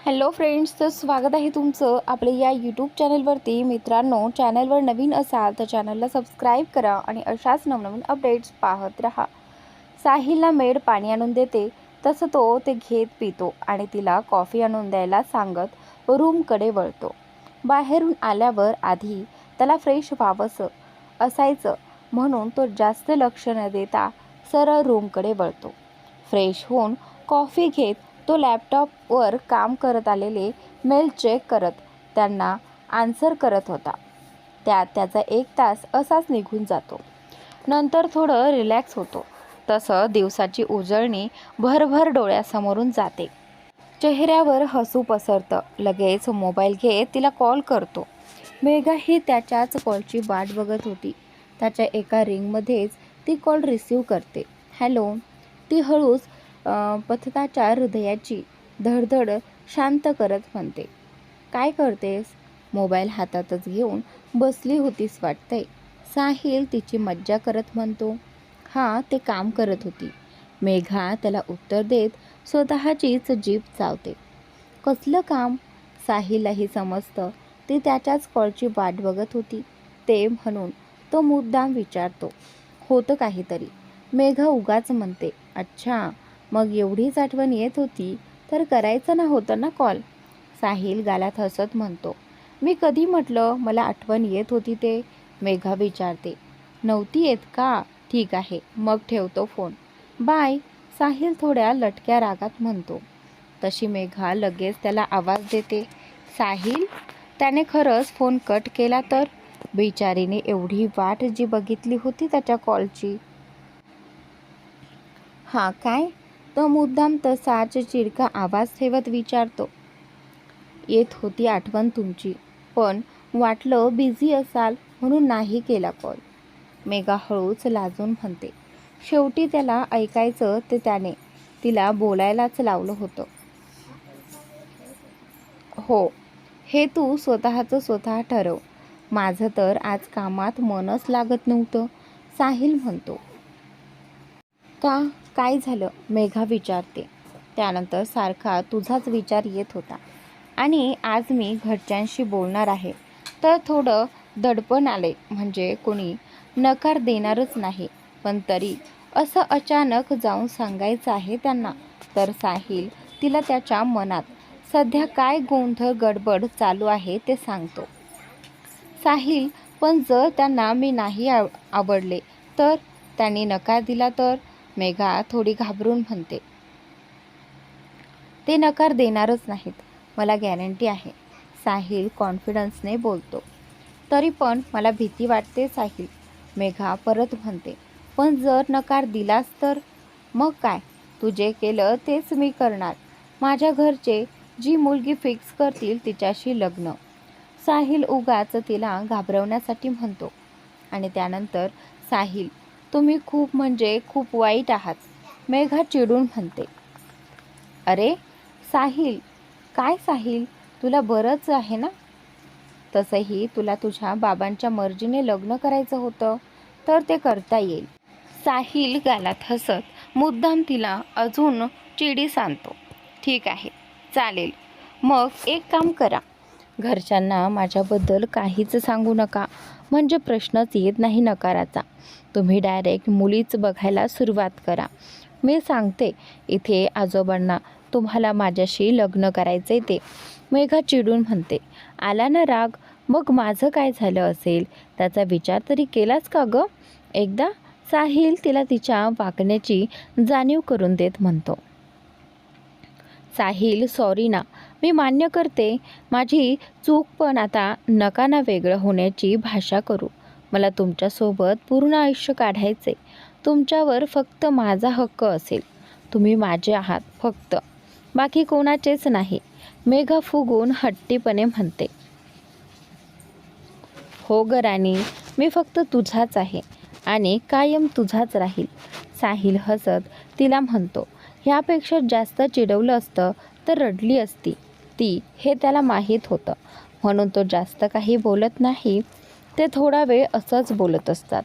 Hello friends, तर स्वागत आहे तुमचं आपल्या या यूट्यूब चॅनलवरती. मित्रांनो, चॅनलवर नवीन असाल तर चॅनलला सबस्क्राईब करा आणि अशाच नवनवीन अपडेट्स पाहत राहा. साहिलला मेड पाणी आणून देते तसं तो ते घेत पितो आणि तिला कॉफी आणून द्यायला सांगत रूमकडे वळतो. बाहेरून आल्यावर आधी त्याला फ्रेश व्हावंसं असायचं म्हणून तो जास्त लक्ष न देता सरळ रूमकडे वळतो. फ्रेश होऊन कॉफी घेत तो लॅपटॉपवर काम करत आलेले मेल चेक करत त्यांना आन्सर करत होता. त्यात त्याचा 1 तास असाच निघून जातो. नंतर थोडं रिलॅक्स होतो. तसं दिवसाची उजळणी भरभर डोळ्यासमोरून जाते. चेहऱ्यावर हसू पसरतं. लगेच मोबाईल घेत तिला कॉल करतो. मेघा ही त्याच्याच कॉलची वाट बघत होती. त्याच्या एका रिंगमध्येच ती कॉल रिसीव करते. हॅलो, ती हळूच पथकाच्या हृदयाची धडधड शांत करत म्हणते. काय करतेस? मोबाईल हातातच घेऊन बसली होतीस वाटतंय. साहिल तिची मज्जा करत म्हणतो. हां, ते काम करत होती. मेघा त्याला उत्तर देत स्वतःचीच जीभ चावते. कसलं काम? साहिललाही समजतं ती त्याच्याच कॉलची वाट बघत होती ते म्हणून तो मुद्दाम विचारतो. होतं काहीतरी. मेघा उगाच म्हणते. अच्छा, मग एवढीच आठवण येत होती तर करायचं ना होतं ना कॉल. साहिल गालात हसत म्हणतो. मी कधी म्हटलं मला आठवण येत होती ते? मेघा विचारते. नव्हती येत का? ठीक आहे, मग ठेवतो फोन. बाय, साहिल थोड्या लटक्या रागात म्हणतो. तशी मेघा लगेच त्याला आवाज देते. साहिल, त्याने खरंच फोन कट केला तर? बिचारीने एवढी वाट जी बघितली होती त्याच्या कॉलची. हां काय? तो मुद्दाम तसाच चिडका आवाज ठेवत विचारतो. येत होती आठवण तुमची, पण वाटलं बिझी असाल म्हणून नाही केला कॉल. मेघा हळूच लाजून म्हणते. शेवटी त्याला ऐकायचं ते त्याने तिला बोलायलाच लावलं होतं. हो, हे तू स्वतःचं स्वतः ठरव. माझं तर आज कामात मनच लागत नव्हतं, साहिल म्हणतो. का? काय झालं? मेघा विचारते. त्यानंतर सारखा तुझाच विचार येत होता आणि आज मी घरच्यांशी बोलणार आहे तर थोडं दडपण आले. म्हणजे कोणी नकार देणारच नाही, पण तरी असं अचानक जाऊन सांगायचं आहे त्यांना. तर साहिल तिला त्याच्या मनात सध्या काय गोंधळ गडबड चालू आहे ते सांगतो. साहिल, पण जर त्यांना मी नाही आवडले तर? त्यांनी नकार दिला तर? मेघा थोडी घाबरून म्हणते. ते नकार देणारच नाहीत, मला गॅरंटी आहे, साहिल कॉन्फिडन्सने बोलतो. तरी पण मला भीती वाटते साहिल, मेघा परत म्हणते. पण जर नकार दिलास तर? मग काय, तू जे केलं तेच मी करणार. माझ्या घरचे जी मुलगी फिक्स करतील तिच्याशी लग्न. साहिल उगाच तिला घाबरवण्यासाठी म्हणतो. आणि त्यानंतर साहिल, तुम्ही खूप म्हणजे खूप वाईट आहात, मेघा चिडून म्हणते. अरे साहिल, काय साहिल, तुला बरंच आहे ना? तसंही तुला तुझ्या बाबांच्या मर्जीने लग्न करायचं होतं तर ते करता येईल. साहिल गालात हसत मुद्दाम तिला अजून चिडीस आणतो. ठीक आहे, चालेल. मग एक काम करा, घरच्यांना माझ्याबद्दल काहीच सांगू नका, म्हणजे प्रश्नच येत नाही नकाराचा. तुम्ही डायरेक्ट मुलीच बघायला सुरुवात करा. मी सांगते इथे आजोबांना तुम्हाला माझ्याशी लग्न करायचे ते. मेघा चिडून म्हणते. आला ना राग? मग माझं काय झालं असेल त्याचा विचार तरी केलास का गं एकदा? साहिल तिला तिच्या वागण्याची जाणीव करून देत म्हणतो. साहिल, सॉरी ना, मी मान्य करते माझी चूक, पण आता नका ना वेगळं होण्याची भाषा करू. मला तुमच्यासोबत पूर्ण आयुष्य काढायचे. तुमच्यावर फक्त माझा हक्क असेल. तुम्ही माझे आहात फक्त, बाकी कोणाचेच नाही, मेघा फुगून हट्टीपणे म्हणते. हो ग राणी, मी फक्त तुझाच आहे आणि कायम तुझाच राहील, साहिल हसत तिला म्हणतो. ह्यापेक्षा जास्त चिडवलं असतं तर रडली असती ती, हे त्याला माहीत होतं, म्हणून तो जास्त काही बोलत नाही. ते थोडा वेळ असंच बोलत असतात.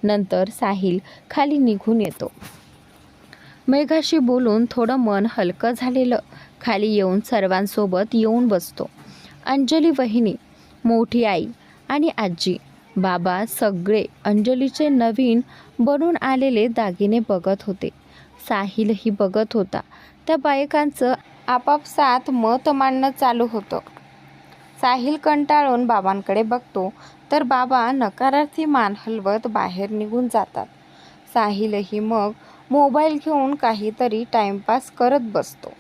नंतर साहिल खाली निघून येतो. मेघाशी बोलून थोडं मन हलकं झालेलं खाली येऊन सर्वांसोबत येऊन बसतो. अंजली वहिनी, मोठी आई आणि आजी, बाबा सगळे अंजलीचे नवीन बनून आलेले दागिने बघत होते. साहिलही बघत होता. त्या बायकांचं आपापसात मत मांडणं चालू होतं. साहिल कंटाळून बाबांकडे बघतो तर बाबा नकारार्थी मान हलवत बाहेर निघून जातात. साहिलही मग मोबाईल घेऊन काहीतरी टाइमपास करत बसतो.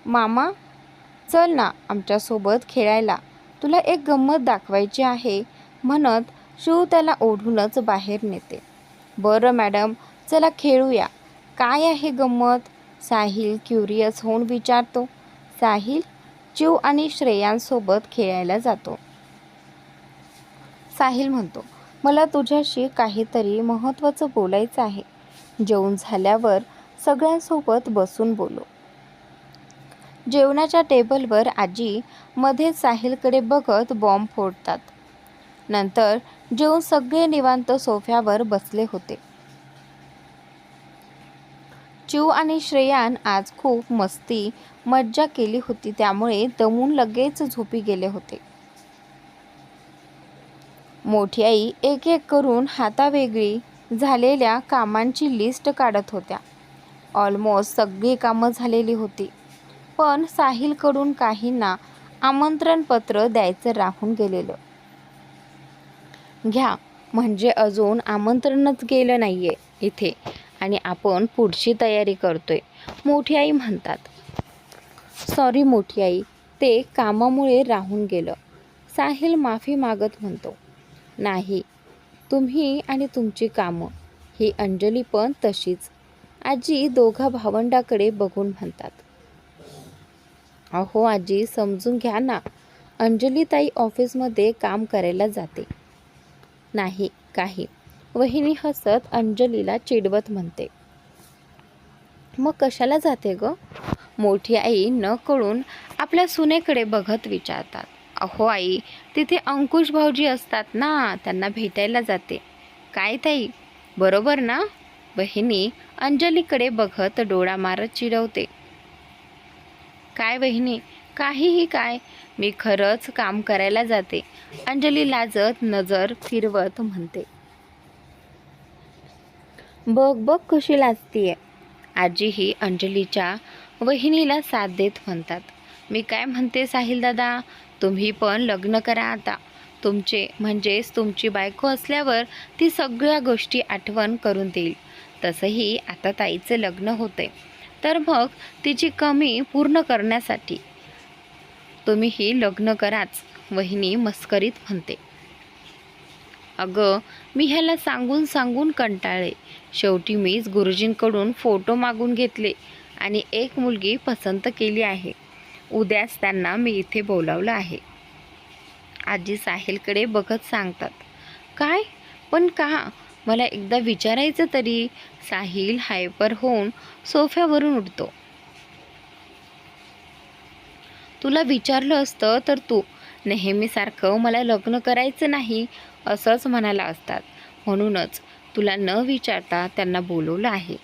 मामा, चल ना आमच्यासोबत खेळायला, तुला एक गंमत दाखवायची आहे, म्हणत शिव त्याला ओढूनच बाहेर नेते. बरं मॅडम, चला खेळूया. काय आहे गंमत? साहिल क्युरियस होऊन विचारतो. साहिल चिव आणि श्रेयांसोबत खेळायला जातो. साहिल म्हणतो, मला तुझ्याशी काहीतरी महत्त्वाचं बोलायचं आहे. जेवण झाल्यावर सगळ्यांसोबत बसून बोलू. जेवणाच्या टेबलवर आजी मध्येच साहिलकडे बघत बॉम्ब फोडतात. नंतर जेवून सगळे निवांत सोफ्यावर बसले होते. चिव आणि श्रेयान आज खूप मज्जा केली होती, त्यामुळे दमून लगेच झोपी गेले होते. मोठी आई एक एक करून हातावेगळी झालेल्या कामांची लिस्ट काढत होत्या. ऑलमोस्ट सगळी कामं झालेली होती, पण साहिलकडून काहींना आमंत्रणपत्र द्यायचं राहून गेलेलं. घ्या, म्हणजे अजून आमंत्रणच गेलं नाहीये इथे आणि आपण पुढची तयारी करतोय, मोठी आई म्हणतात. सॉरी मोठी आई, ते कामामुळे राहून गेलं. साहिल माफी मागत म्हणतो. नाही, तुम्ही आणि तुमची कामं, ही अंजली पण तशीच. आजी दोघा भावंडाकडे बघून म्हणतात. अहो आजी, समजून घ्या ना, अंजली ताई ऑफिसमध्ये काम करायला जाते. नाही काही, वहिनी हसत अंजलीला चिडवत म्हणते. मग कशाला जाते ग? मोठी आई न कळून आपल्या सुनेकडे बघत विचारतात. अहो आई, तिथे अंकुश भाऊजी असतात ना, त्यांना भेटायला जाते. काय ताई, बरोबर ना? वहिनी अंजलीकडे बघत डोळा मारत चिडवते. काय वहिनी, काहीही काय, मी खरंच काम करायला जाते, अंजली लाजत नजर फिरवत म्हणते. बघ बघ कशी लाजतीये. आजीही अंजलीच्या वहिनीला साथ देत म्हणतात. मी काय म्हणते साहिल दादा, तुम्ही पण लग्न करा आता. तुमचे म्हणजेच तुमची बायको असल्यावर ती सगळ्या गोष्टी आठवण करून देईल. तसंही आता ताईचं लग्न होतंय, तर मग तिची कमी पूर्ण करण्यासाठी तुम्हीही लग्न कराच, वहिनी मस्करीत म्हणते. अगं, मी ह्याला सांगून सांगून कंटाळले. शेवटी मीच गुरुजींकडून फोटो मागून घेतले आणि एक मुलगी पसंत केली आहे. उद्याच त्यांना मी इथे बोलावलं आहे. आजी साहिलकडे बघत सांगतात. काय? पण का? मला एकदा विचारायचं तरी. साहिल हायपर होऊन सोफ्यावरून उठतो. तुला विचारलं असतं तर तू नेहमीसारखं मला लग्न करायचं नाही असंच म्हणाला असतात. म्हणूनच तुला न विचारता त्यांना बोलवलं आहे,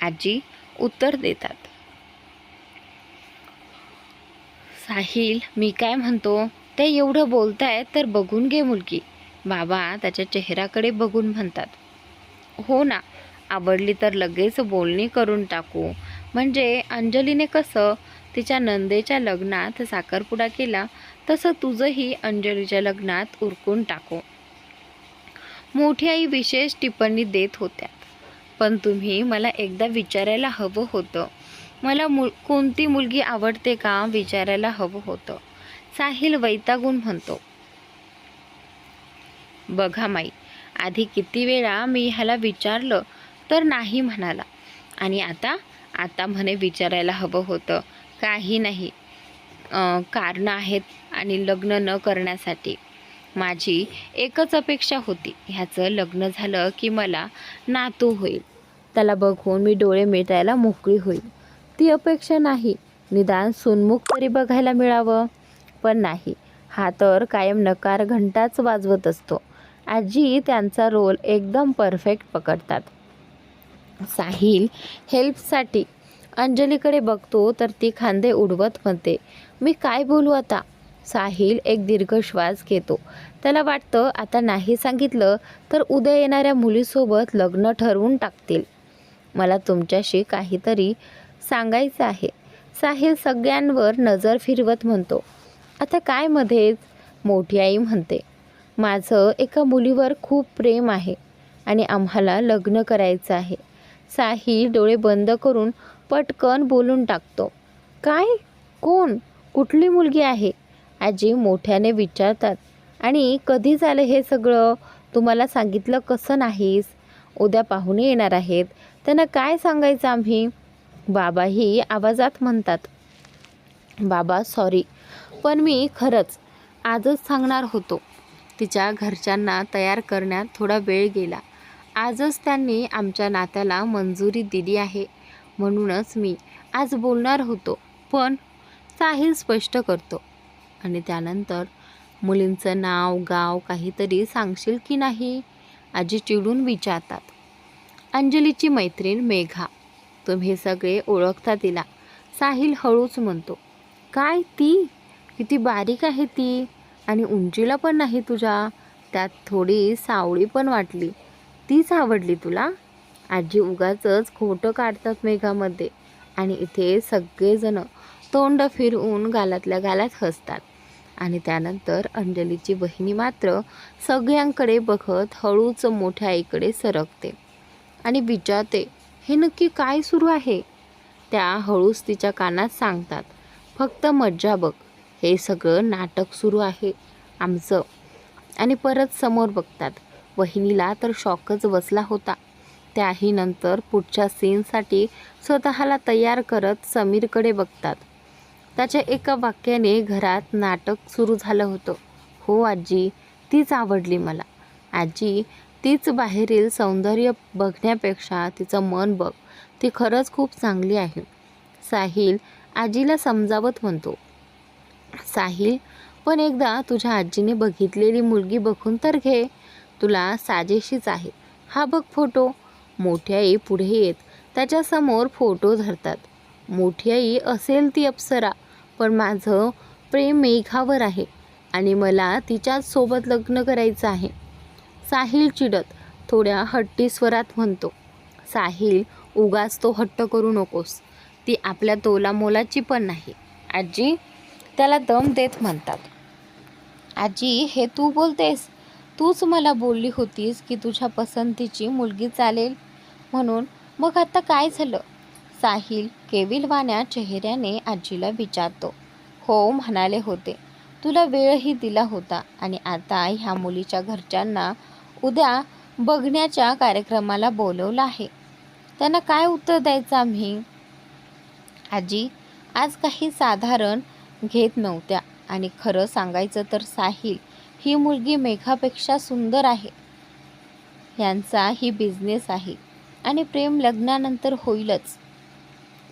आजी उत्तर देतात. साहिल, मी काय म्हणतो ते एवढं बोलतायत तर बघून घे मुलगी, बाबा त्याच्या चेहऱ्याकडे बघून म्हणतात. हो ना, आवडली तर लगेच बोलणी करून टाकू. म्हणजे अंजलीने कसं तिच्या नंदेच्या लग्नात साखरपुडा केला, तसं तुझंही अंजलीच्या लग्नात उरकून टाकू. मोठी आई विशेष टिप्पणी देत होत्या. पण तुम्ही मला एकदा विचारायला हवं होतं. मला कोणती मुलगी आवडते का विचारायला हवं होतं, साहिल वैतागून म्हणतो. बघा माई, आधी किती वेळा मी ह्याला विचारलं तर नाही म्हणाला, आणि आता म्हणे विचारायला हवं होतं. काही नाही, कारणं आहेत आणि लग्न न करण्यासाठी. माझी एकच अपेक्षा होती, ह्याचं लग्न झालं की मला नातू होईल, त्याला बघून मी डोळे मिटायला मोकळी होईल. ती अपेक्षा नाही, निदान सुनमुख तरी बघायला मिळावं. पण नाही, हा तर कायम नकार घंटाच वाजवत असतो. आजी त्यांचा रोल एकदम परफेक्ट पकडतात. साहिल हेल्पसाठी अंजलीकडे बघतो तर ती खांदे उडवत म्हणते, मी काय बोलू आता. साहिल एक दीर्घ श्वास घेतो. त्याला वाटतं आता नाही सांगितलं तर उद्या येणाऱ्या मुलीसोबत लग्न ठरवून टाकतील. मला तुमच्याशी काहीतरी सांगायचं आहे. साहिल सगळ्यांवर नजर फिरवत म्हणतो. आता काय मध्येच. मोठी आई म्हणते, माझं एका मुलीवर खूप प्रेम आहे आणि आम्हाला लग्न करायचं आहे. साहिल डोळे बंद करून पटकन बोलून टाकतो. काय? कोण? कुठली मुलगी आहे? आजी मोठ्याने विचारतात. आणि कधी झालं हे सगळं? तुम्हाला सांगितलं कसं नाहीस? उद्या पाहुणे येणार आहेत, त्यांना काय सांगायचं आम्ही? बाबाही आवाजात म्हणतात. बाबा सॉरी, पण मी खरंच आजच सांगणार होतो. तिच्या घरच्यांना तयार करण्यात थोडा वेळ गेला. आजच त्यांनी आमच्या नात्याला मंजुरी दिली आहे, म्हणूनच मी आज बोलणार होतो. पण साहिल स्पष्ट करतो. आणि त्यानंतर मुलींचं नाव गाव काहीतरी सांगशील की नाही? आजी चिडून विचारतात. अंजलीची मैत्रीण मेघा. तुम्ही सगळे ओळखता तिला. साहिल हळूच म्हणतो. काय ती? किती बारीक आहे ती. आणि उंचीला पण नाही तुझ्या. त्यात थोडी सावळी पण वाटली. तीच आवडली तुला? आजी उगाचच खोटं काढतात मेघामध्ये. आणि इथे सगळेजण तोंड फिरवून गालातल्या गालात हसतात. आणि त्यानंतर अंजलीची बहिणी मात्र सगळ्यांकडे बघत हळूच मोठ्या आईकडे सरकते आणि विचारते, हे नक्की काय सुरू आहे? त्या हळूच तिच्या कानात सांगतात, फक्त मज्जा बघ, हे सगळं नाटक सुरू आहे आमचं. आणि परत समोर बघतात. वहिनीला तर शॉकच बसला होता. त्याही नंतर पुढच्या सीनसाठी स्वतःला तयार करत समीरकडे बघतात. त्याच्या एका वाक्याने घरात नाटक सुरू झालं होतं. हो आजी, तीच आवडली मला. आजी, तीच बाहेरील सौंदर्य बघण्यापेक्षा तिचं मन बघ, ती खरंच खूप चांगली आहे. साहिल आजीला समजावत म्हणतो. साहिल, पण एकदा तुझ्या आजीने बघितलेली मुलगी बघून तर घे. तुला साजेशीच आहे. हा बघ फोटो. मोठी आई पुढे येत त्याच्यासमोर फोटो धरतात. मोठी आई असेल ती अप्सरा, पण माझं प्रेम मेघावर आहे आणि मला तिच्याच सोबत लग्न करायचं आहे. साहिल चिडत थोड्या हट्टी स्वरात म्हणतो. साहिल, उगाच तो हट्ट करू नकोस. ती आपल्या तोला मोलाची पण नाही. आजी, त्याला दम देत म्हणतात. आजी, हे तू बोलतेस? तूच मला बोलली होतीस की तुझ्या पसंतीची मुलगी चालेल म्हणून. मग आता काय झालं? साहिल केविलवाण्या चेहऱ्याने आजीला विचारतो. हो म्हणाले होते. तुला वेळही दिला होता आणि आता ह्या मुलीच्या घरच्यांना उद्या बघण्याच्या कार्यक्रमाला बोलवलं आहे. त्यांना काय उत्तर द्यायचं आम्ही? आजी, आज काही साधारण घेत नव्हत्या आणि खरं सांगायचं तर साहिल ही मुलगी मेघापेक्षा सुंदर आहे. यांचा ही बिझनेस आहे आणि प्रेम लग्नानंतर होईलच.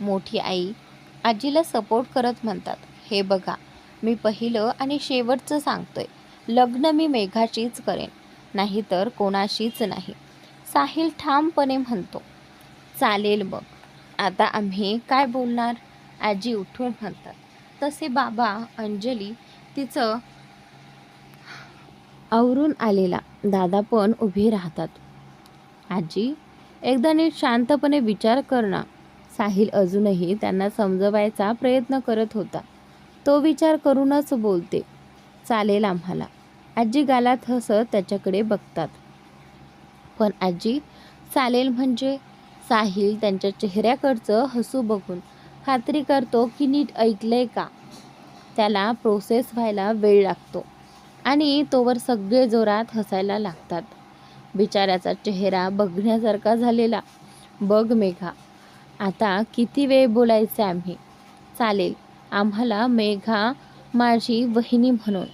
मोठी आई आजीला सपोर्ट करत म्हणतात. हे बघा, मी पहिलं आणि शेवटचं सांगतोय, लग्न मी मेघाशीच करेन, नाहीतर कोणाशीच नाही. साहिल ठामपणे म्हणतो. चालेल मग, आता आम्ही काय बोलणार? आजी उठून म्हणतात. तसे बाबा अंजली तिचं आवरून आलेला दादा पण उभी राहतात. आजी, एकदा नीट शांतपणे विचार कर ना. साहिल अजूनही त्यांना समजवायचा प्रयत्न करत होता. तो विचार करूनच बोलते. चालेल आम्हाला. आजी गालात हसत त्याच्याकडे बघतात. पण आजी, चालेल म्हणजे? साहिल त्यांच्या चेहऱ्याकडचं हसू बघून खात्री करतो की नीट ऐकलंय का. त्याला प्रोसेस व्हायला वेळ लागतो आणि तोवर सगळे जोरात हसायला लागतात. बिचाऱ्याचा चेहरा बघण्यासारखा झालेला. बघ मेघा, आता किती वेळ बोलायचं आम्ही? चालेल आम्हाला मेघा माझी वहिनी म्हणून.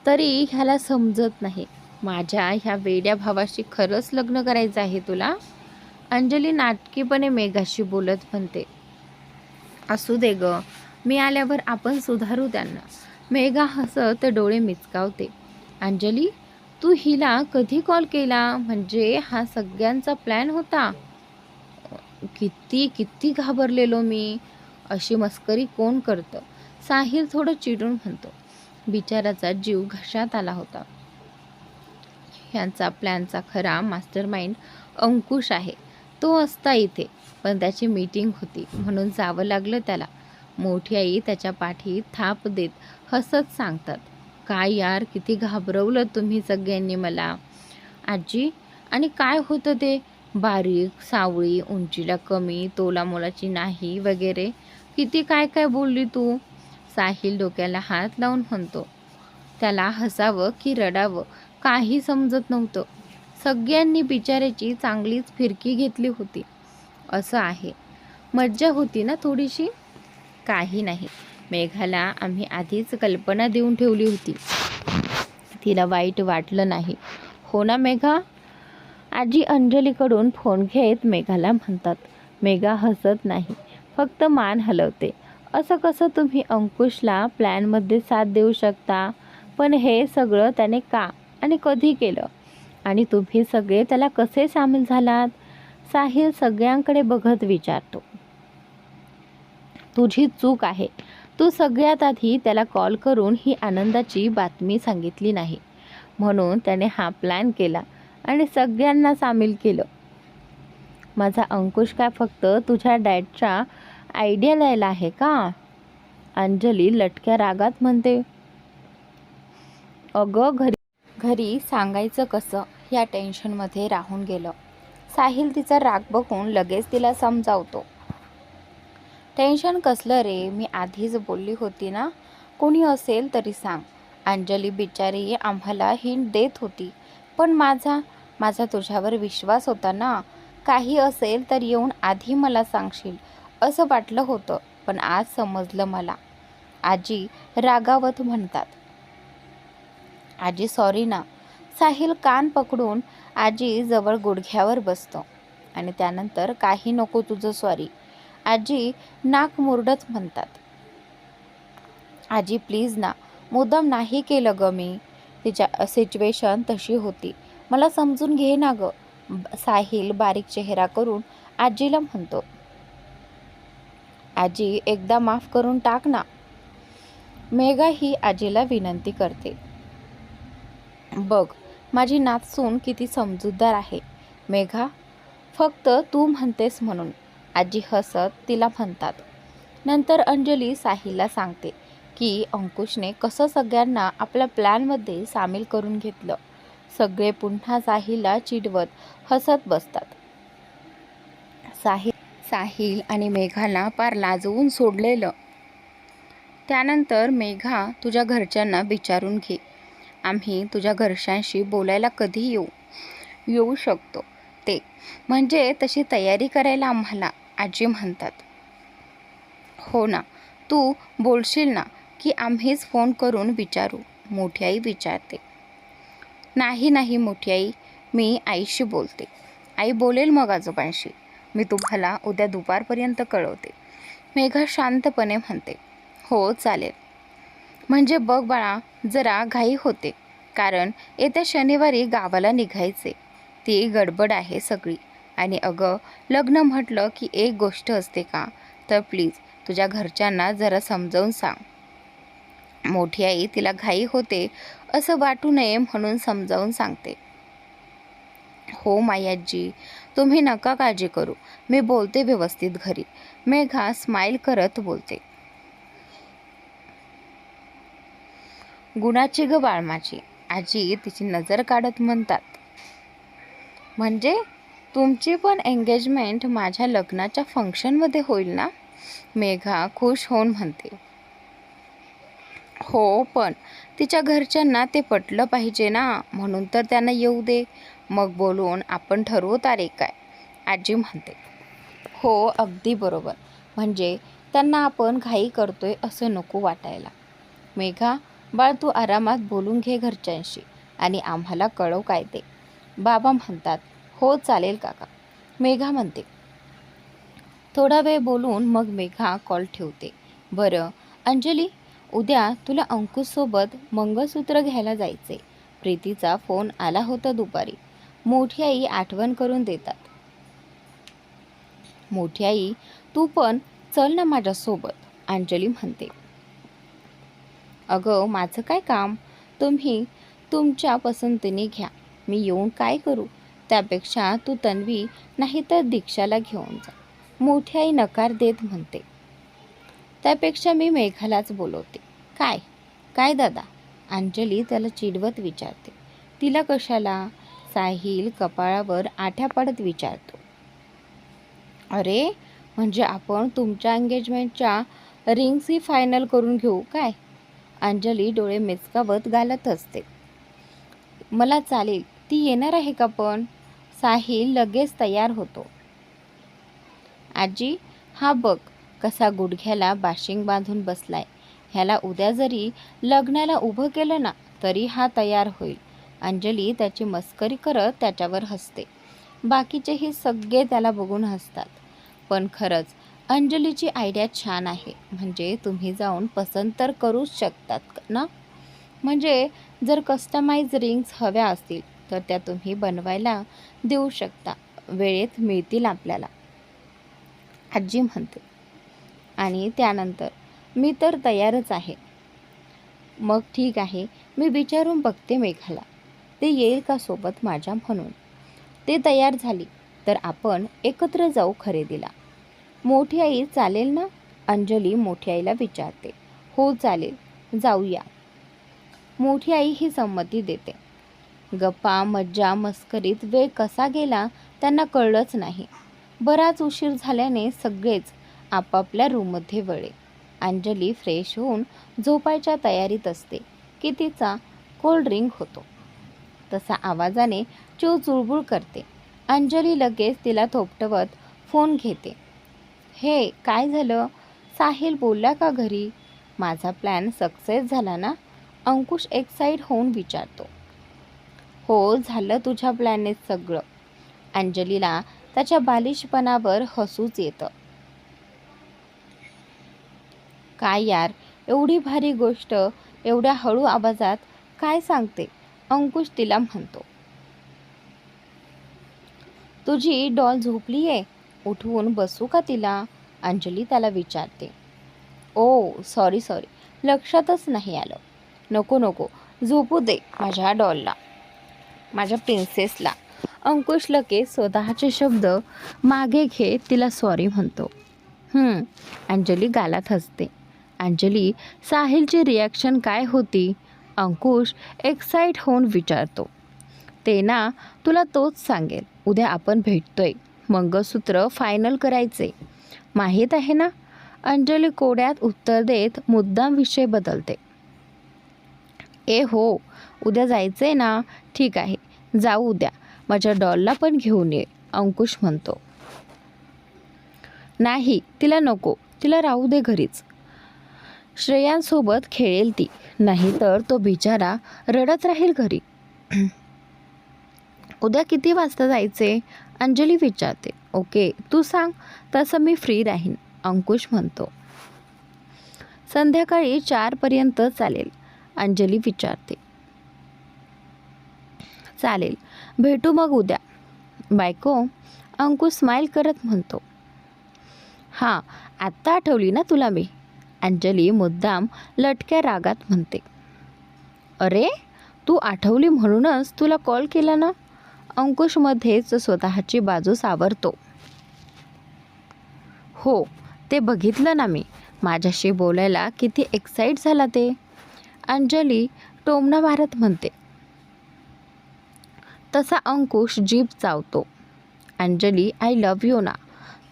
तरी ह्याला समजत नाही, माझ्या ह्या वेड्या भावाशी खरंच लग्न करायचं आहे तुला? अंजली नाटकीपणे मेघाशी बोलत म्हणते. असू दे ग, मी आल्यावर आपण सुधारू त्यांना. मेघा हसत डोळे मिचकावते. अंजली, तू हिला कधी कॉल केला? म्हणजे हा सगळ्यांचा प्लॅन होता? किती किती घाबरलेलो मी. अशी मस्करी कोण करतं? साहिल थोडं चिडून म्हणतो. बिचाराचा जीव घशात आला होता. ह्यांचा प्लॅनचा खरा मास्टरमाइंड अंकुश आहे. तो असता इथे, पण त्याची मीटिंग होती म्हणून जावं लागलं त्याला. मोठी आई त्याच्या पाठी थाप देत हसत सांगतात, काय यार, किती घाबरवलं तुम्ही सगळ्यांनी मला. आजी, आणि काय होतं ते? बारीक, सावळी, उंचीला कमी, तोला मोलाची नाही वगैरे किती काय काय बोलली तू. साहिल डोक्याला हात लावून म्हणतो. त्याला हसावं की रडावं काही समजत नव्हतं. सगळ्यांनी बिचाऱ्याची चांगलीच फिरकी घेतली होती. असं आहे, मज्जा होती ना थोडीशी. काही नाही, मेघाला आम्ही आधीच कल्पना देऊन ठेवली होती. तिला वाईट वाटलं नाही, हो ना मेघा? आजी अंजलीकडून फोन घेत मेघाला म्हणतात. मेघा हसत नाही, फक्त मान हलवते. असं कसं तुम्ही अंकुशला प्लॅनमध्ये साथ देऊ शकता? पण हे सगळं त्याने का आणि कधी केलं? आणि तुम्ही सगळे त्याला कसे सामील झालात? साहिल सगळ्यांकडे बघत विचारतो. तुझी चूक आहे. तू सगळ्यात आधी त्याला कॉल करून ही आनंदाची बातमी सांगितली नाही, म्हणून त्याने हा प्लॅन केला आणि सगळ्यांना सामील केलं. माझा अंकुश काय फक्त तुझ्या डॅडच्या आयडिया द्यायला आहे का? अंजली लटक्या रागात म्हणते. अगं, घरी सांगायचं कसं या टेन्शनमध्ये राहून गेलं. साहिल तिचा राग बघून लगेच तिला समजावतो. टेन्शन कसलं रे, मी आधीच बोलली होती ना, कोणी असेल तरी सांग. अंजली बिचारी आम्हाला हिंट देत होती, पण माझा तुझ्यावर विश्वास होता ना. काही असेल तर येऊन आधी मला सांगशील असं वाटलं होतं, पण आज समजलं मला. आजी रागावत म्हणतात. आजी सॉरी ना. साहिल कान पकडून आजी जवळ गुडघ्यावर बसतो आणि त्यानंतर काही नको तुझं सॉरी. आजी नाक मुरडत म्हणतात. आजी प्लीज ना, मुद्दाम नाही केलं ग मी. तिच्या सिच्युएशन तशी होती, मला समजून घे ना ग. साहिल बारीक चेहरा करून आजीला म्हणतो. आजी एकदा माफ करून टाक ना. मेघा ही आजीला विनंती करते. बघ, माझी नातसून किती समजूतदार आहे. मेघा, फक्त तू म्हणतेस म्हणून. आजी हसत तिला म्हणतात. नंतर अंजली साहिलला सांगते की अंकुशने कसं सगळ्यांना आपल्या प्लॅनमध्ये सामील करून घेतलं. सगळे पुन्हा साहिलला चिडवत हसत बसतात. साहिल आणि मेघाला पार लाजवून सोडलेलं. त्यानंतर मेघा, तुझ्या घरच्यांना विचारून घे. आम्ही तुझ्या घरच्यांशी बोलायला कधी येऊ शकतो ते, म्हणजे तशी तयारी करायला आम्हाला, आजी म्हणतात. हो ना, तू बोलशील ना की आम्हीच फोन करून विचारू? मोठी आई विचारते. नाही मोठी आई, मी आईशी बोलते. आई बोलेल मग आजोबांशी. मी तुम्हाला उद्या दुपारपर्यंत कळवते. मेघा शांतपणे म्हणते. हो चालेल. म्हणजे बघ बाळा, जरा घाई होते, कारण येत्या शनिवारी गावाला निघायचे. ती गडबड आहे सगळी. आणि अगं, लग्न म्हटलं की एक गोष्ट असते का? तर प्लीज तुझ्या घरच्यांना जरा समजावून सांग. मोठी आई तिला घाई होते असं वाटू नये म्हणून समजावून सांगते. हो मायाजी, तुम्ही नका काळजी करू, मी बोलते व्यवस्थित घरी. मेघा स्माईल करत बोलते. गुणाची ग बाळ माझी, आजी तिची नजर काढत म्हणतात. म्हणजे तुमची पण एंगेजमेंट माझ्या लग्नाच्या फंक्शनमध्ये होईल ना? मेघा खुश होऊन म्हणते. हो, पण तिच्या घरच्यांना ते पटलं पाहिजे ना, म्हणून तर त्यांना येऊ दे, मग बोलून आपण ठरवू तारीख काय, आजी म्हणते. हो, अगदी बरोबर. म्हणजे त्यांना आपण घाई करतोय असं नको वाटायला. मेघा बाळ, तू आरामात बोलून घे घरच्यांशी आणि आम्हाला कळव काय ते, बाबा म्हणतात. हो चालेल काका, मेघा म्हणते. थोडा वेळ बोलून मग मेघा कॉल ठेवते. बरं अंजली, उद्या तुला अंकुशसोबत मंगळसूत्र घ्यायला जायचे. प्रीतीचा फोन आला होता दुपारी. मोठी आई आठवण करून देतात. मोठी आई, तू पण चल ना माझ्यासोबत, अंजली म्हणते. अगं माझं काय काम, तुम्ही तुमच्या पसंतीने घ्या, मी येऊन काय करू, त्यापेक्षा तू तन्वी नाही तर दीक्षाला घेऊन जा, मोठी आई नकार देत म्हणते. त्यापेक्षा मी मेघालाच बोलवते. काय काय दादा, अंजली त्याला चिडवत विचारते. तिला कशाला, साहिल कपाळावर आठ्या पाडत विचारतो. अरे म्हणजे आपण तुमच्या एंगेजमेंटच्या रिंग्सही फायनल करून घेऊ काय, अंजली डोळे मिचकावत घालत असते. मला चालेल, ती येणार आहे का पण, साहिल लगेच तयार होतो. आजी, हा बघ कसा गुडघ्याला बाशिंग बांधून बसलाय, ह्याला उद्या जरी लग्नाला उभं केलं ना तरी हा तयार होईल. अंजली त्याची मस्करी करत त्याच्यावर हसते. बाकीचेही सगळे त्याला बघून हसतात. पण खरंच अंजलीची आयडिया छान आहे. म्हणजे तुम्ही जाऊन पसंत तर करूच शकतात ना. म्हणजे जर कस्टमाइज रिंग्स हव्या असतील तर त्या तुम्ही बनवायला देऊ शकता, वेळेत मिळतील आपल्याला, आजी म्हणते. आणि त्यानंतर मी तर तयारच आहे. मग ठीक आहे, मी विचारून बघते मेघाला, ते येईल का सोबत माझ्या म्हणून. ते तयार झाली तर आपण एकत्र जाऊ खरेदीला. मोठी आई चालेल ना, अंजली मोठी आईला विचारते. हो चालेल, जाऊया. मोठी आई ही संमती देते. गप्पा मज्जा मस्करीत वेळ कसा गेला त्यांना कळलंच नाही. बराच उशीर झाल्याने सगळेच आपापल्या रूममध्ये वळले. अंजली फ्रेश होऊन झोपायच्या तयारीत असते की तिचा कोल्ड ड्रिंक होतो. तसा आवाजाने चिव चुळबुळ करते. अंजली लगेच तिला थोपटवत फोन घेते. हे काय झालं, साहिल बोलला का घरी, माझा प्लॅन सक्सेस झाला ना, अंकुश एक्साइट होऊन विचारतो. हो झालं तुझ्या प्लॅनने सगळं. अंजलीला त्याच्या बालिशपणावर हसूच येतं. काय यार, एवढी भारी गोष्ट एवढ्या हळू आवाजात काय सांगते, अंकुश तिला म्हणतो. तुझी डॉल झोपली आहे, उठवून बसू का तिला, अंजली त्याला विचारते. ओ सॉरी, लक्षातच नाही आलं. नको नको, झोपू दे माझ्या डॉलला, माझ्या प्रिन्सेसला. अंकुश लगेच स्वतःचे शब्द मागे घेत तिला सॉरी म्हणतो. अंजली गालात हसते. अंजली, साहिलची रिॲक्शन काय होती, अंकुश एक्साइट होऊन विचारतो. ते ना तुला तोच सांगेल, उद्या आपण भेटतोय, मंगळसूत्र फायनल करायचे, माहीत आहे ना, अंजली कोड्यात उत्तर देत मुद्दाम विषय बदलते. ए हो, उद्या जायचंय ना, ठीक आहे जाऊ उद्या, माझ्या डॉलला पण घेऊन ये, अंकुश म्हणतो. नाही तिला नको, तिला राहू दे घरीच, श्रेयांसोबत खेळेल ती, नाही तर तो बिचारा रडत राहील घरी. उद्या किती वाजता जायचे, अंजली विचारते. ओके तू सांग तसं मी फ्री राहीन, अंकुश म्हणतो. संध्याकाळी 4पर्यंत चालेल, अंजली विचारते. चालेल, भेटू मग उद्या, बायको, अंकुश स्माईल करत म्हणतो. हां आत्ता आठवली ना तुला मी, अंजली मुद्दाम लटक्या रागात म्हणते. अरे तू आठवली म्हणूनच तुला कॉल केला ना, अंकुशमध्येच स्वतःची बाजू सावरतो. हो ते बघितलं ना मी, माझ्याशी बोलायला किती एक्साइट झाला ते, अंजली टोमणा मारत म्हणते. तसा अंकुश जीभ चावतो. अंजली आय लव्ह यू ना,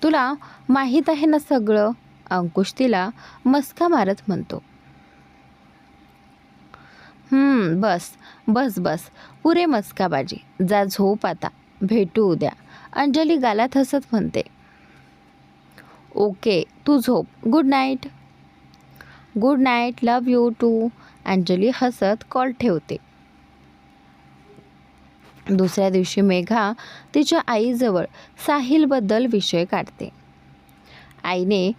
तुला माहीत आहे ना सगळं, अंकुश तिला मस्का मारत म्हणतो. बस बस बस, पुरे मस्काबाजी, जा झोप आता, भेटू उद्या, अंजली गालात हसत म्हणते. ओके तू झोप, good night. Good night, love you too, Anjali हसत कॉल ठेवते. दुसऱ्या दिवशी मेघा तिच्या आईजवळ साहिलबद्दल विषय काढते. आईने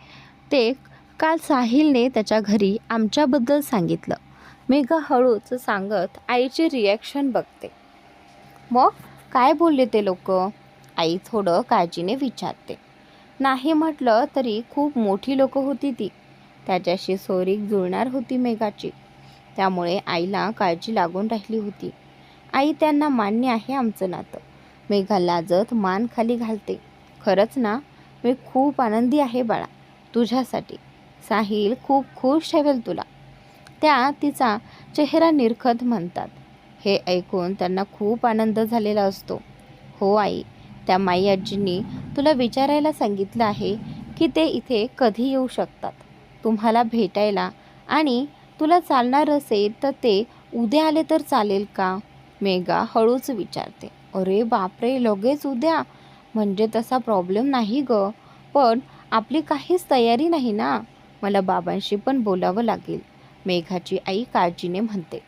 ते काल साहिलने त्याच्या घरी आमच्याबद्दल सांगितलं. मेघा हळूच सांगत आईची रिॲक्शन बघते. मग काय बोलले ते लोक, आई थोडं काळजीने विचारते. नाही म्हटलं तरी खूप मोठी लोकं होती ती. त्याच्याशी सोरीक जुळणार होती मेघाची. त्यामुळे आईला काळजी लागून राहिली होती. आई, त्यांना मान्य आहे आमचं नातं. मेघा लाजत मान खाली घालते. खरंच ना, मी खूप आनंदी आहे बाळा तुझ्यासाठी. साहिल खूप खुश ठेवेल तुला, त्या तिचा चेहरा निरखत म्हणतात. हे ऐकून त्यांना खूप आनंद झालेला असतो. हो आई, त्या माई आजींनी तुला विचारायला सांगितलं आहे की ते इथे कधी येऊ शकतात तुम्हाला भेटायला, आणि तुला चालणार असेल तर ते उद्या आले तर चालेल का? मेघा हळूच विचारते. अरे बापरे, लगेच उद्या? म्हणजे तसा प्रॉब्लेम नाही ग, पण आपली काहीच तयारी नाही ना. मला बाबांशी पण बोलावं लागेल, मेघाची आई काळजीने म्हणते.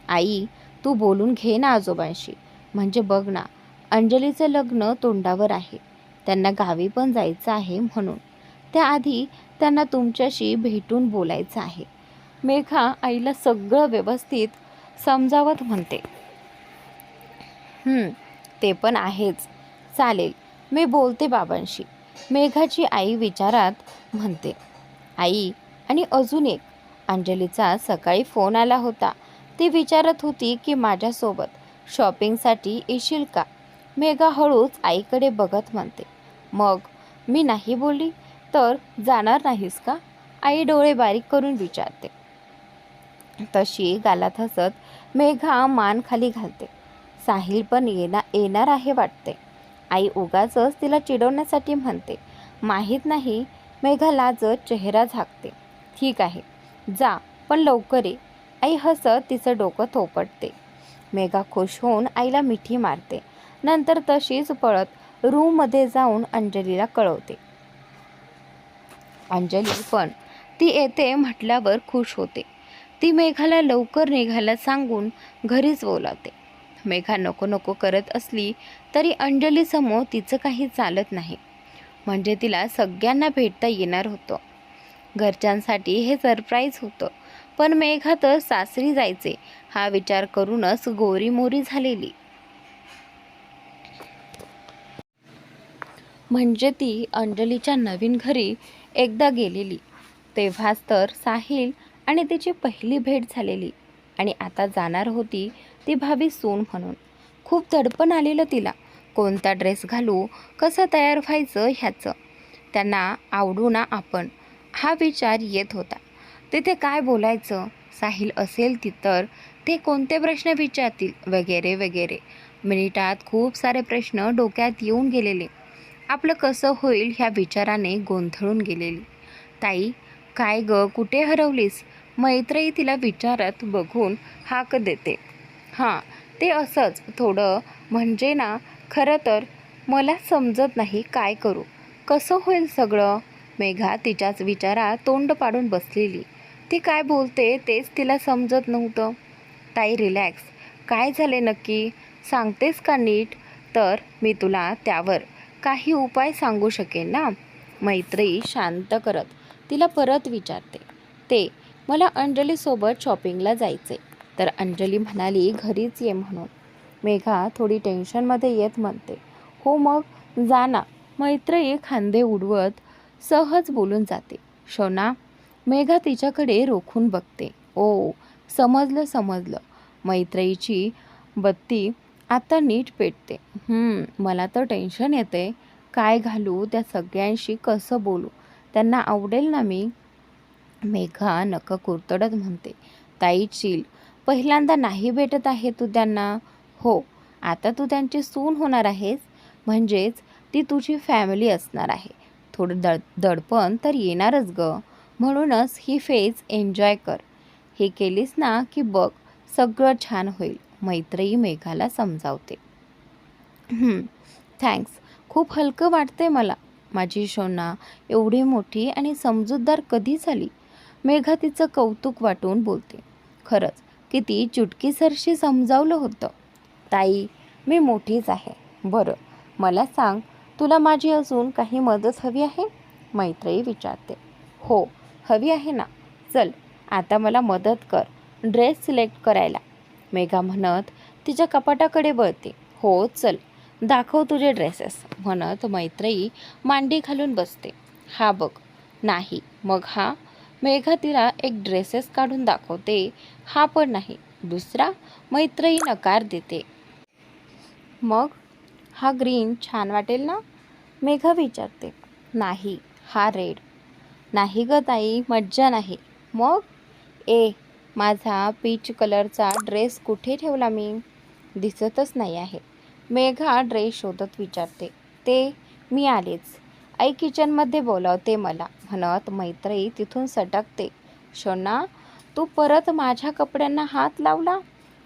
आई, तू बोलून घे ना आजोबांशी. म्हणजे बघ ना, अंजलीचं लग्न तोंडावर आहे. त्यांना गावी पण जायचं आहे, म्हणून त्याआधी त्यांना तुमच्याशी भेटून बोलायचं आहे. मेघा आईला सगळं व्यवस्थित समजावत म्हणते. ते पण आहेच. चालेल, मी बोलते बाबांशी, मेघाची आई विचारात म्हणते. आई, आणि अजून एक, अंजलीचा सकाळी फोन आला होता. ती विचारत होती की माझ्यासोबत शॉपिंगसाठी येशील का? मेघा हळूच आईकडे बघत म्हणते. मग मी नाही बोलली तर जाणार नाहीस का? आई डोळे बारीक करून विचारते. तशी गालात हसत मेघा मान खाली घालते. साहिल पण येणार आहे वाटते. आई उगाचच तिला चिडवण्यासाठी म्हणते. माहीत नाही. मेघा लाजत चेहरा झाकते. ठीक आहे, जा, पण लवकर ये. आई हसत तिचं डोकं थोपटते. मेघा खुश होऊन आईला मिठी मारते. नंतर तशीच पळत रूममध्ये जाऊन अंजलीला कळवते. अंजली पण ती येते म्हटल्यावर खुश होते. ती मेघाला लवकर निघायला सांगून घरीच बोलावते. मेघा नको नको करत असली तरी अंजलीसमोर तिचं काही चालत नाही. म्हणजे तिला सगळ्यांना भेटता येणार होतं. घरच्यांसाठी हे सरप्राईज होतं. पण मेघा तर सासरी जायचे हा विचार करूनच गोरीमोरी झालेली. म्हणजे ती अंजलीच्या नवीन घरी एकदा गेलेली, तेव्हाच तर साहिल आणि तिची पहिली भेट झालेली, आणि आता जाणार होती ती भावी सून म्हणून. खूप दडपण आलेलं तिला. कोणता ड्रेस घालू, कसं तयार व्हायचं ह्याचं. त्यांना आवडू ना आपण, हा विचार येत होता. तिथे काय बोलायचं, साहिल असेल तर ते कोणते प्रश्न विचारतील, वगैरे वगैरे. मिनिटात खूप सारे प्रश्न डोक्यात येऊन गेलेले. आपलं कसं होईल ह्या विचाराने गोंधळून गेलेली. ताई, काय ग, कुठे हरवलीस? मैत्रीई तिला विचारत बघून हाक देते. हां, ते असंच थोडं, म्हणजे ना, खरं तर मला समजत नाही काय करू, कसं होईल सगळं. मेघा तिच्याच विचारात तोंड पाडून बसलेली. ती काय बोलते तेच तिला समजत नव्हतं. ताई रिलॅक्स, काय झाले नक्की, सांगतेस का नीट? तर मी तुला त्यावर काही उपाय सांगू शकेन ना. मैत्री शांत करत तिला परत विचारते. ते मला अंजलीसोबत शॉपिंगला जायचे. तर अंजली म्हणाली घरीच ये म्हणून. मेघा थोडी टेन्शनमध्ये येत म्हणते. हो मग जा ना. मैत्री खांदे उडवत सहज बोलून जाते. शोना. मेघा तिच्याकडे रोखून बघते. ओ, समजलं समजलं. मैत्रीची बत्ती आता नीट पेटते. मला तर टेन्शन येते. काय घालू, त्या सगळ्यांशी कसं बोलू, त्यांना आवडेल ना मी? मेघा नकं कुरतडत म्हणते. ताई चिल, पहिल्यांदा नाही भेटत आहे तू त्यांना. हो, आता तू त्यांची सून होणार आहेस, म्हणजेच ती तुझी फॅमिली असणार आहे. थोडं दडपण तर येणारच ग. म्हणूनच ही फेज एन्जॉय कर. हे केलीस ना की बघ सगळं छान होईल, मैत्री मेघाला समजावते. थँक्स, खूप हलकं वाटते मला. माझी शोना एवढी मोठी आणि समजूतदार कधी झाली? मेघा तिचं कौतुक वाटून बोलते. खरंच किती चुटकीसरशी समजावलं होतं. ताई, मी मोठीच आहे. बरं, मला सांग, तुला माझी अजून काही मदत हवी आहे? मैत्री विचारते. हो, हवी आहे ना. चल, आता मला मदत कर ड्रेस सिलेक्ट करायला, मेघा म्हणत तिच्या कपाटाकडे वळते. हो चल. दाखव तुझे ड्रेसेस म्हणत मैत्रेयी मांडी घालून बसते. हा बघ. नाही. मग हा. मेघा तिला एक ड्रेसेस काढून दाखवते. हा पण नाही. दुसरा. मैत्रेयी नकार देते. मग हा ग्रीन छान वाटेल ना? मेघा विचारते. नाही. हा रेड. नाही ग ताई, मज्जा नाही. मग? माझा पीच कलरचा ड्रेस कुठे ठेवला मी? दिसतच नाही आहे. मेघा ड्रेस शोधत विचारते. मी आलेच. आई किचनमध्ये बोलावते मला म्हणत मैत्रेयी तिथून सटकते. शोना, तू परत माझ्या कपड्यांना हात लावला?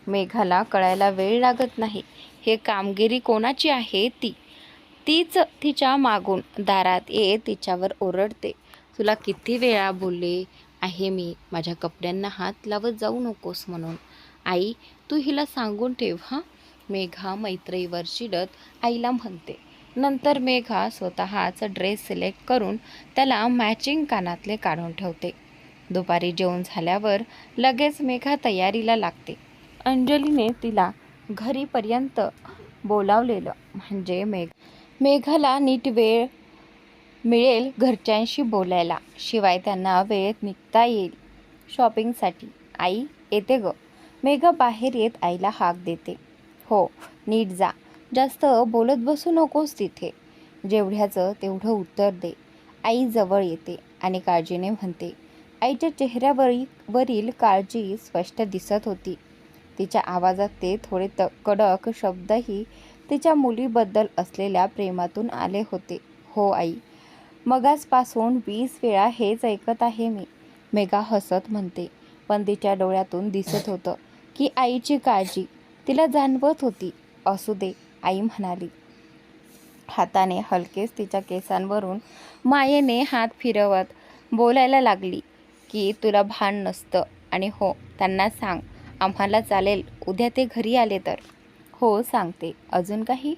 मेघाला कळायला वेळ लागत नाही. हे कामगिरी कोणाची आहे तीच तिच्या मागून दारात येत तिच्यावर ओरडते. तुला किती वेळा बोलले आहे मी माझ्या कपड्यांना हात लावत जाऊ नकोस म्हणून. आई, तू हिला सांगून ठेव हां. मेघा मैत्रेयीवर चिडत आईला म्हणते. नंतर मेघा स्वतःच ड्रेस सिलेक्ट करून त्याला मॅचिंग कानातले काढून ठेवते. दुपारी जेवण झाल्यावर लगेच मेघा तयारीला लागते. अंजलीने तिला घरीपर्यंत बोलावलेलं म्हणजे मेघाला नीट वेळ मिळेल घरच्यांशी बोलायला. शिवाय त्यांना वेळेत निघता येईल शॉपिंगसाठी. आई, येते ग. मेघा बाहेर येत आईला हाक देते. हो, नीट जा. जास्त बोलत बसू नकोस तिथे. जेवढ्याचं तेवढं उत्तर दे. आई जवळ येते आणि काळजीने म्हणते. आईच्या चेहऱ्यावरील काळजी स्पष्ट दिसत होती. तिच्या आवाजात ते थोडे कडक शब्दही तिच्या मुलीबद्दल असलेल्या प्रेमातून आले होते. हो आई, मगाचपासून 20 वेळा हेच ऐकत आहे मी. मेघा हसत म्हणते, पण तिच्या डोळ्यातून दिसत होतं की आईची काळजी तिला जाणवत होती. असू दे, आई म्हणाली. हाताने हलकेच तिच्या केसांवरून मायेने हात फिरवत बोलायला लागली की तुला भान नसतं. आणि हो, त्यांना सांग आम्हाला चालेल उद्या ते घरी आले तर. हो, सांगते. अजून काही?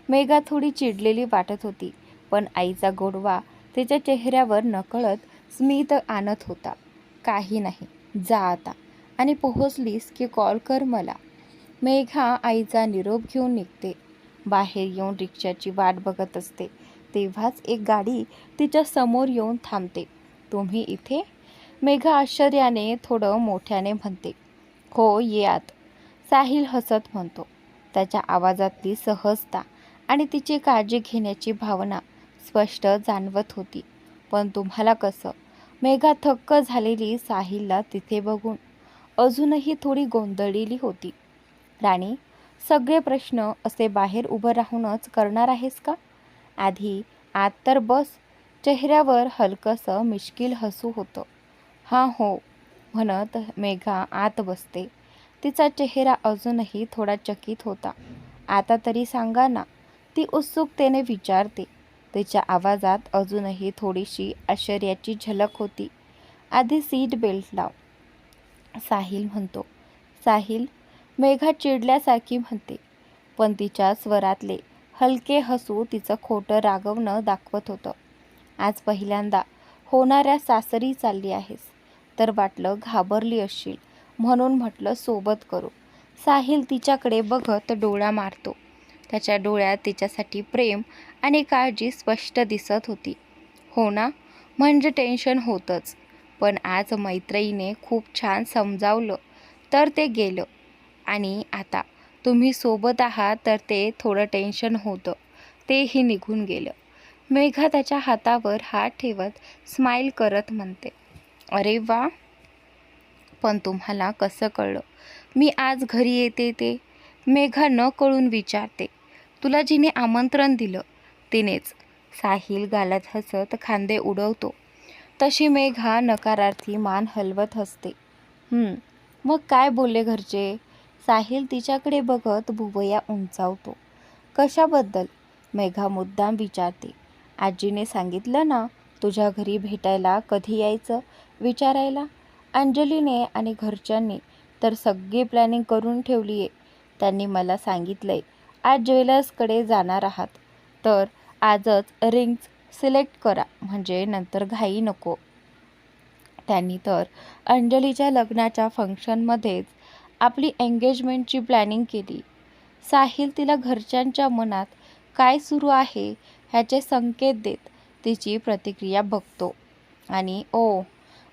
मेघा थोडी चिडलेली वाटत होती, पण आईचा गोडवा तिच्या चेहऱ्यावर नकळत स्मित आणत होता. काही नाही, जा आता आणि पोहोचलीस की कॉल कर मला. मेघा आईचा निरोप घेऊन निघते. बाहेर येऊन रिक्षाची वाट बघत असते. तेव्हाच एक गाडी तिच्या समोर येऊन थांबते. तुम्ही इथे? मेघा आश्चर्याने थोडं मोठ्याने म्हणते. हो, ये आत. साहिल हसत म्हणतो. त्याच्या आवाजातली सहजता आणि तिची काळजी घेण्याची भावना स्पष्ट जाणवत होती. पण तुम्हाला कसं? मेघा थक्क झालेली साहिलला तिथे बघून अजूनही थोडी गोंधळलेली होती. राणी, सगळे प्रश्न असे बाहेर उभं राहूनच करणार आहेस का? आधी आत तर बस. चेहऱ्यावर हलकंसं मिश्किल हसू होतं. हां हो म्हणत मेघा आत बसते. तिचा चेहरा अजूनही थोडा चकित होता. आता तरी सांगा ना, ती उत्सुकतेने विचारते. तिच्या आवाजात अजूनही थोडीशी आश्चर्याची झलक होती. आधी सीट बेल्ट लाव, साहिल म्हणतो. साहिल, मेघा चिडल्यासारखी म्हणते, पण तिच्या स्वरातले हलके हसू तिचं खोटं रागवणं दाखवत होतं. आज पहिल्यांदा होणाऱ्या सासरी चालली आहेस तर वाटलं घाबरली असशील म्हणून म्हटलं सोबत करू. साहिल तिच्याकडे बघत डोळा मारतो. त्याच्या डोळ्यात तिच्यासाठी प्रेम आणि काळजी स्पष्ट दिसत होती. हो ना, म्हणजे टेन्शन होतंच, पण आज मैत्रिणीने खूप छान समजावलं तर ते गेलं. आणि आता तुम्ही सोबत आहात तर ते थोडं टेन्शन होतं, तेही निघून गेलं. मेघा त्याच्या हातावर हात ठेवत स्माईल करत म्हणते. अरे वा, पण तुम्हाला कसं कळलं मी आज घरी येते ते? मेघा न कळून विचारते. तुला जिने आमंत्रण दिलं तिनेच. साहिल गालात हसत खांदे उडवतो. तशी मेघा नकारार्थी मान हलवत हसते. मग काय बोलले घरचे? साहिल तिच्याकडे बघत भुवया उंचावतो. कशाबद्दल? मेघा मुद्दाम विचारते. आजीने सांगितलं ना तुझ्या घरी भेटायला कधी यायचं विचारायला. अंजलीने आणि घरच्यांनी तर सगळी प्लॅनिंग करून ठेवली आहे. त्यांनी मला सांगितलंय आज ज्वेलर्सकडे जाणार आहात तर आजच रिंग्स सिलेक्ट करा, म्हणजे नंतर घाई नको. त्यांनी तर अंजलीच्या लग्नाच्या फंक्शनमध्येच आपली एंगेजमेंटची प्लॅनिंग केली. साहिल तिला घरच्यांच्या मनात काय सुरू आहे ह्याचे संकेत देत तिची प्रतिक्रिया बघतो. आणि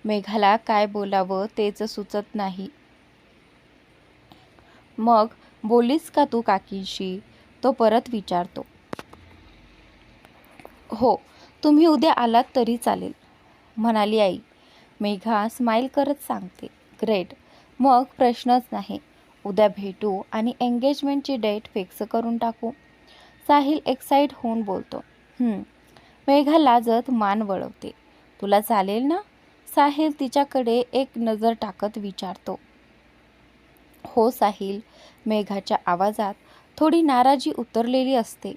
मेघाला काय बोलावं तेच सुचत नाही. मग बोलीस का तू काकींशी? तो परत विचारतो. हो, तुम्ही उद्या आलात तरी चालेल, म्हणाली आई. मेघा स्माईल करत सांगते. ग्रेट, मग प्रश्नच नाही. उद्या भेटू आणि एंगेजमेंटची डेट फिक्स करून टाकू. साहिल एक्साइट होऊन बोलतो. मेघा लाजत मान वळवते. तुला चालेल ना? साहिल तिच्याकडे एक नजर टाकत विचारतो. हो साहिल. मेघाच्या आवाजात थोडी नाराजी उतरलेली असते.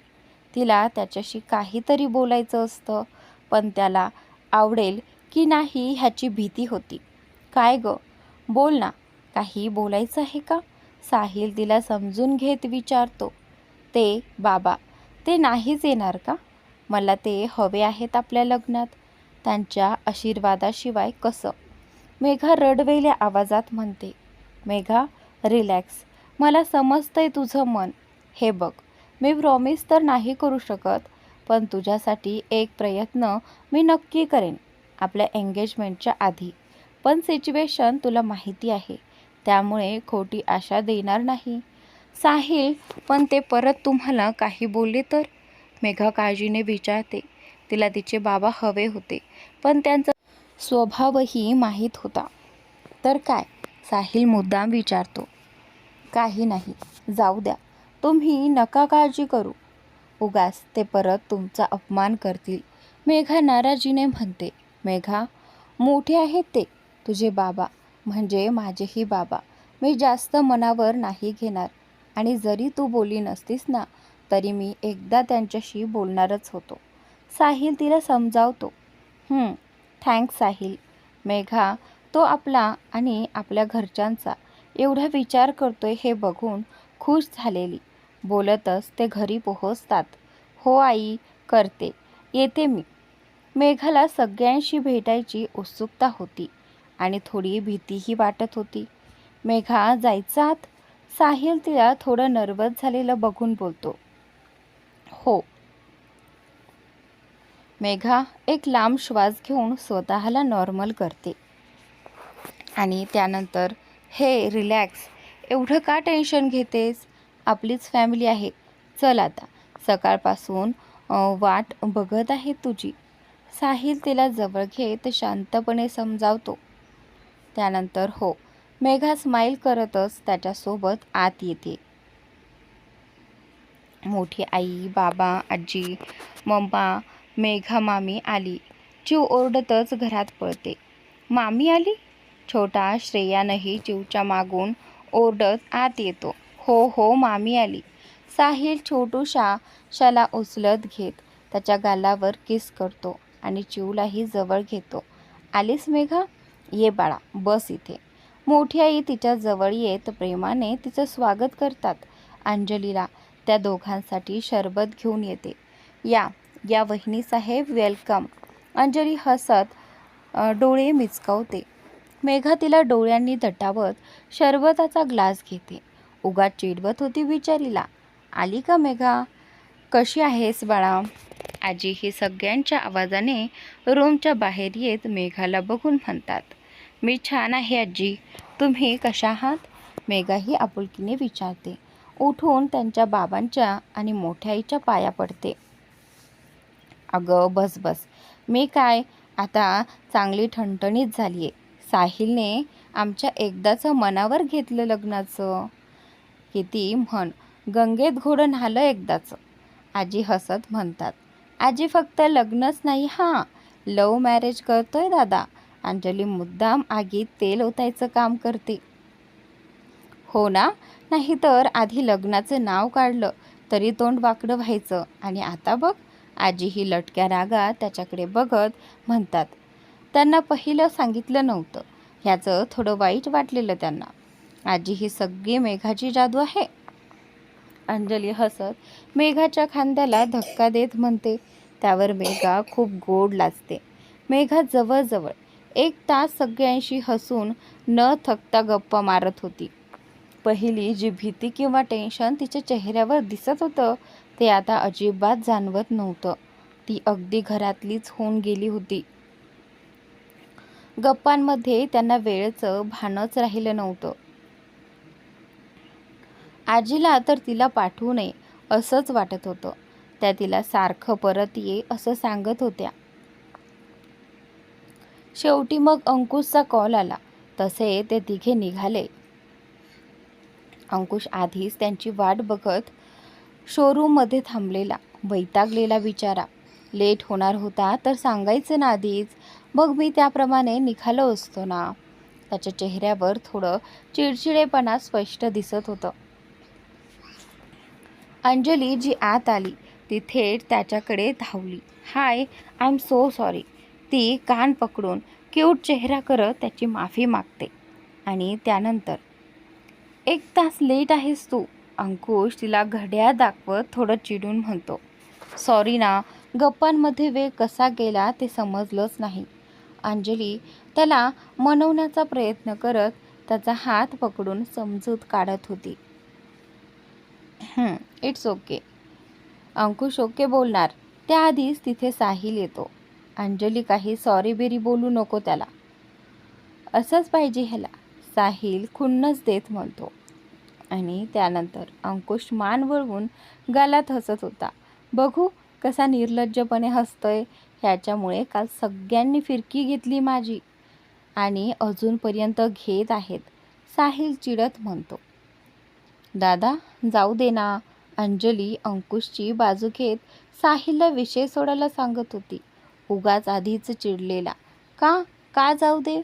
तिला त्याच्याशी काहीतरी बोलायचं असतं, पण त्याला आवडेल की नाही ह्याची भीती होती. काय ग, बोल ना, काही बोलायचं आहे का? साहिल तिला समजून घेत विचारतो. ते बाबा, ते नाहीच येणार का? मला ते हवे आहेत आपल्या लग्नात. त्यांच्या आशीर्वादाशिवाय कसं? मेघा रडवेल्या आवाजात म्हणते. मेघा, रिलॅक्स. मला समजतंय तुझं मन. हे बघ, मी प्रॉमिस तर नाही करू शकत, पण तुझ्यासाठी एक प्रयत्न मी नक्की करेन आपल्या एंगेजमेंटच्या आधी. पण सिच्युएशन तुला माहिती आहे, त्यामुळे खोटी आशा देणार नाही. साहिल, पण ते परत तुम्हाला काही बोलले तर? मेघा काळजीने विचारते. तिला तिचे बाबा हवे होते, पण त्यांचा स्वभावही माहीत होता. तर काय? साहिल मुद्दाम विचारतो. काही नाही, जाऊ द्या. तुम्ही नका काळजी करू. उगाच ते परत तुमचा अपमान करतील, मेघा नाराजीने म्हणते. मेघा, मोठे आहेत ते तुझे बाबा, म्हणजे माझेही बाबा. मी जास्त मनावर नाही घेणार. आणि जरी तू बोलली नसतीस ना, तरी मी एकदा त्यांच्याशी बोलणारच होतो. साहिल तिला समजावतो. थँक्स साहिल. मेघा, तो आपला आणि आपल्या घरच्यांचा एवढा विचार करतोय हे बघून खुश झालेली. बोलतच ते घरी पोहोचतात. हो आई, करते. येते मी. मेघाला सगळ्यांशी भेटायची उत्सुकता होती आणि थोडी भीतीही वाटत होती. मेघा, जायचं आत? साहिल तिला थोडं नर्वस झालेलं बघून बोलतो. हो. मेघा एक लांब श्वास घेऊन स्वतःला नॉर्मल करते आणि त्यानंतर, हे रिलॅक्स. एवढं का टेन्शन घेतेस? आपलीच फॅमिली आहे. चल आता, सकाळपासून वाट बघत आहे तुझी. साहिल तिला जवळ घेत शांतपणे समजावतो. त्यानंतर हो, मेघा स्माईल करतच त्याच्यासोबत आत येते. मोठी आई, बाबा, आजी, मम्मा, मेघा मामी आली. चिव ओरडतच घरात पळते. मामी आली? छोटा श्रेयानही चिवच्या मागून ओरडत आत येतो. हो हो, मामी आली. साहिल छोटूशा शाला उचलत घेत त्याच्या गालावर किस करतो आणि चिवलाही जवळ घेतो. आलीस मेघा? ये बाळा, बस इथे. मोठी आई तिच्या जवळ येत प्रेमाने तिचं स्वागत करतात. अंजलीला त्या दोघांसाठी शरबत घेऊन येते. या या वहिनीसाहेब, वेलकम. अंजली हसत डोळे मिचकावते. मेघा तिला डोळ्यांनी दटावत शरबताचा ग्लास घेते. उगाच चिडवत होती बिचारीला. आली का मेघा? कशी आहेस बाळा? आजी ही सगळ्यांच्या आवाजाने रूमच्या बाहेर येत मेघाला बघून म्हणतात. मी छान आहे आजी, तुम्ही कशा आहात? मेघाही आपुलकीने विचारते. उठून त्यांच्या बाबांच्या आणि मोठ्या आईच्या पाया पडते. अगं बस बस, मी काय, आता चांगली ठणठणीत झाली आहे. साहिलने आमच्या एकदाचं मनावर घेतलं लग्नाचं. किती म्हण, गंगेत घोडं न्हालं एकदाचं. आजी हसत म्हणतात. आजी फक्त लग्नच नाही, लव्ह मॅरेज करतोय दादा. अंजली मुद्दाम आगीत तेल ओतायचं काम करते. हो ना, नाहीतर आधी लग्नाचं नाव काढलं तरी तोंड वाकडं व्हायचं. आणि आता बघ. आजी ही लटक्या रागात त्याच्याकडे बघत म्हणतात. त्यांना पहिलं सांगितलं नव्हतं. ह्याचं थोडं वाईट वाटलेलं त्यांना. आजी ही सगळी मेघाची जादू आहे. अंजली हसत मेघाच्या खांद्याला धक्का देत म्हणते. त्यावर मेघा खूप गोड लाजते. मेघा जवळजवळ 1 तास सगळ्यांशी हसून न थकता गप्पा मारत होती. पहिली जी भीती किंवा टेन्शन तिच्या चेहऱ्यावर दिसत होतं ते आता अजिबात जाणवत नव्हतं. ती अगदी घरातलीच होऊन गेली होती. गप्पांमध्ये त्यांना वेळेचं भानच राहिलं नव्हतं. आजीला तर तिला पाठवू नये असंच वाटत होतं. त्या तिला सारखं परत ये असं सांगत होत्या. शेवटी मग अंकुशचा कॉल आला. तसे ते तिघे निघाले. अंकुश आधीच त्यांची वाट बघत शोरूममध्ये थांबलेला, वैतागलेला बिचारा. लेट होणार होता तर सांगायचं ना आधीच, मग मी त्याप्रमाणे निघालो असतो ना. त्याच्या चेहऱ्यावर थोडं चिडचिडेपणा स्पष्ट दिसत होतं. अंजली जी आत आली ती थेट त्याच्याकडे धावली. हाय, आय एम सो सॉरी. ती कान पकडून क्यूट चेहरा करत त्याची माफी मागते. आणि त्यानंतर 1 तास लेट आहेस तू. अंकुश तिला घड्याळ दाखवत थोडं चिडून म्हणतो. सॉरी ना, गप्पांमध्ये वेळ कसा गेला ते समजलंच नाही. अंजली त्याला मनवण्याचा प्रयत्न करत त्याचा हात पकडून समजूत काढत होती. It's okay. अंकुश ओके बोलणार त्याआधीच तिथे साहिल येतो. अंजली काही सॉरी बिरी बोलू नको त्याला. असंच पाहिजे ह्याला, साहिल खुन्नस देत म्हणतो. आणि त्यानंतर अंकुश मान वळवून गालात हसत होता. बघू कसा निर्लज्जपणे हसतोय. ह्याच्यामुळे काल सगळ्यांनी फिरकी घेतली माझी आणि अजूनपर्यंत घेत आहेत, साहिल चिडत म्हणतो. दादा जाऊ दे ना. अंजली अंकुशची बाजू घेत साहिलला विषय सोडायला सांगत होती. उगाच आधीच चिडलेला. का जाऊ दे?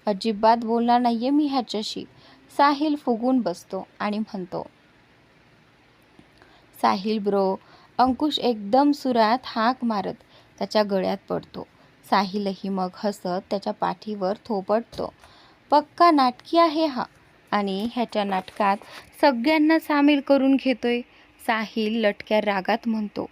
अजिबात बोलणार नाहीये मी ह्याच्याशी. साहिल फुगून बसतो आणि म्हणतो. साहिल ब्रो. अंकुश एकदम सुरात हाक मारत त्याच्या गळ्यात पडतो. साहिलही मग हसत त्याच्या पाठीवर थोपटतो. पक्का नाटकी आहे हा आणि ह्याच्या नाटकात सगळ्यांना सामील करून घेतोय, साहिल लटक्या रागात म्हणतो.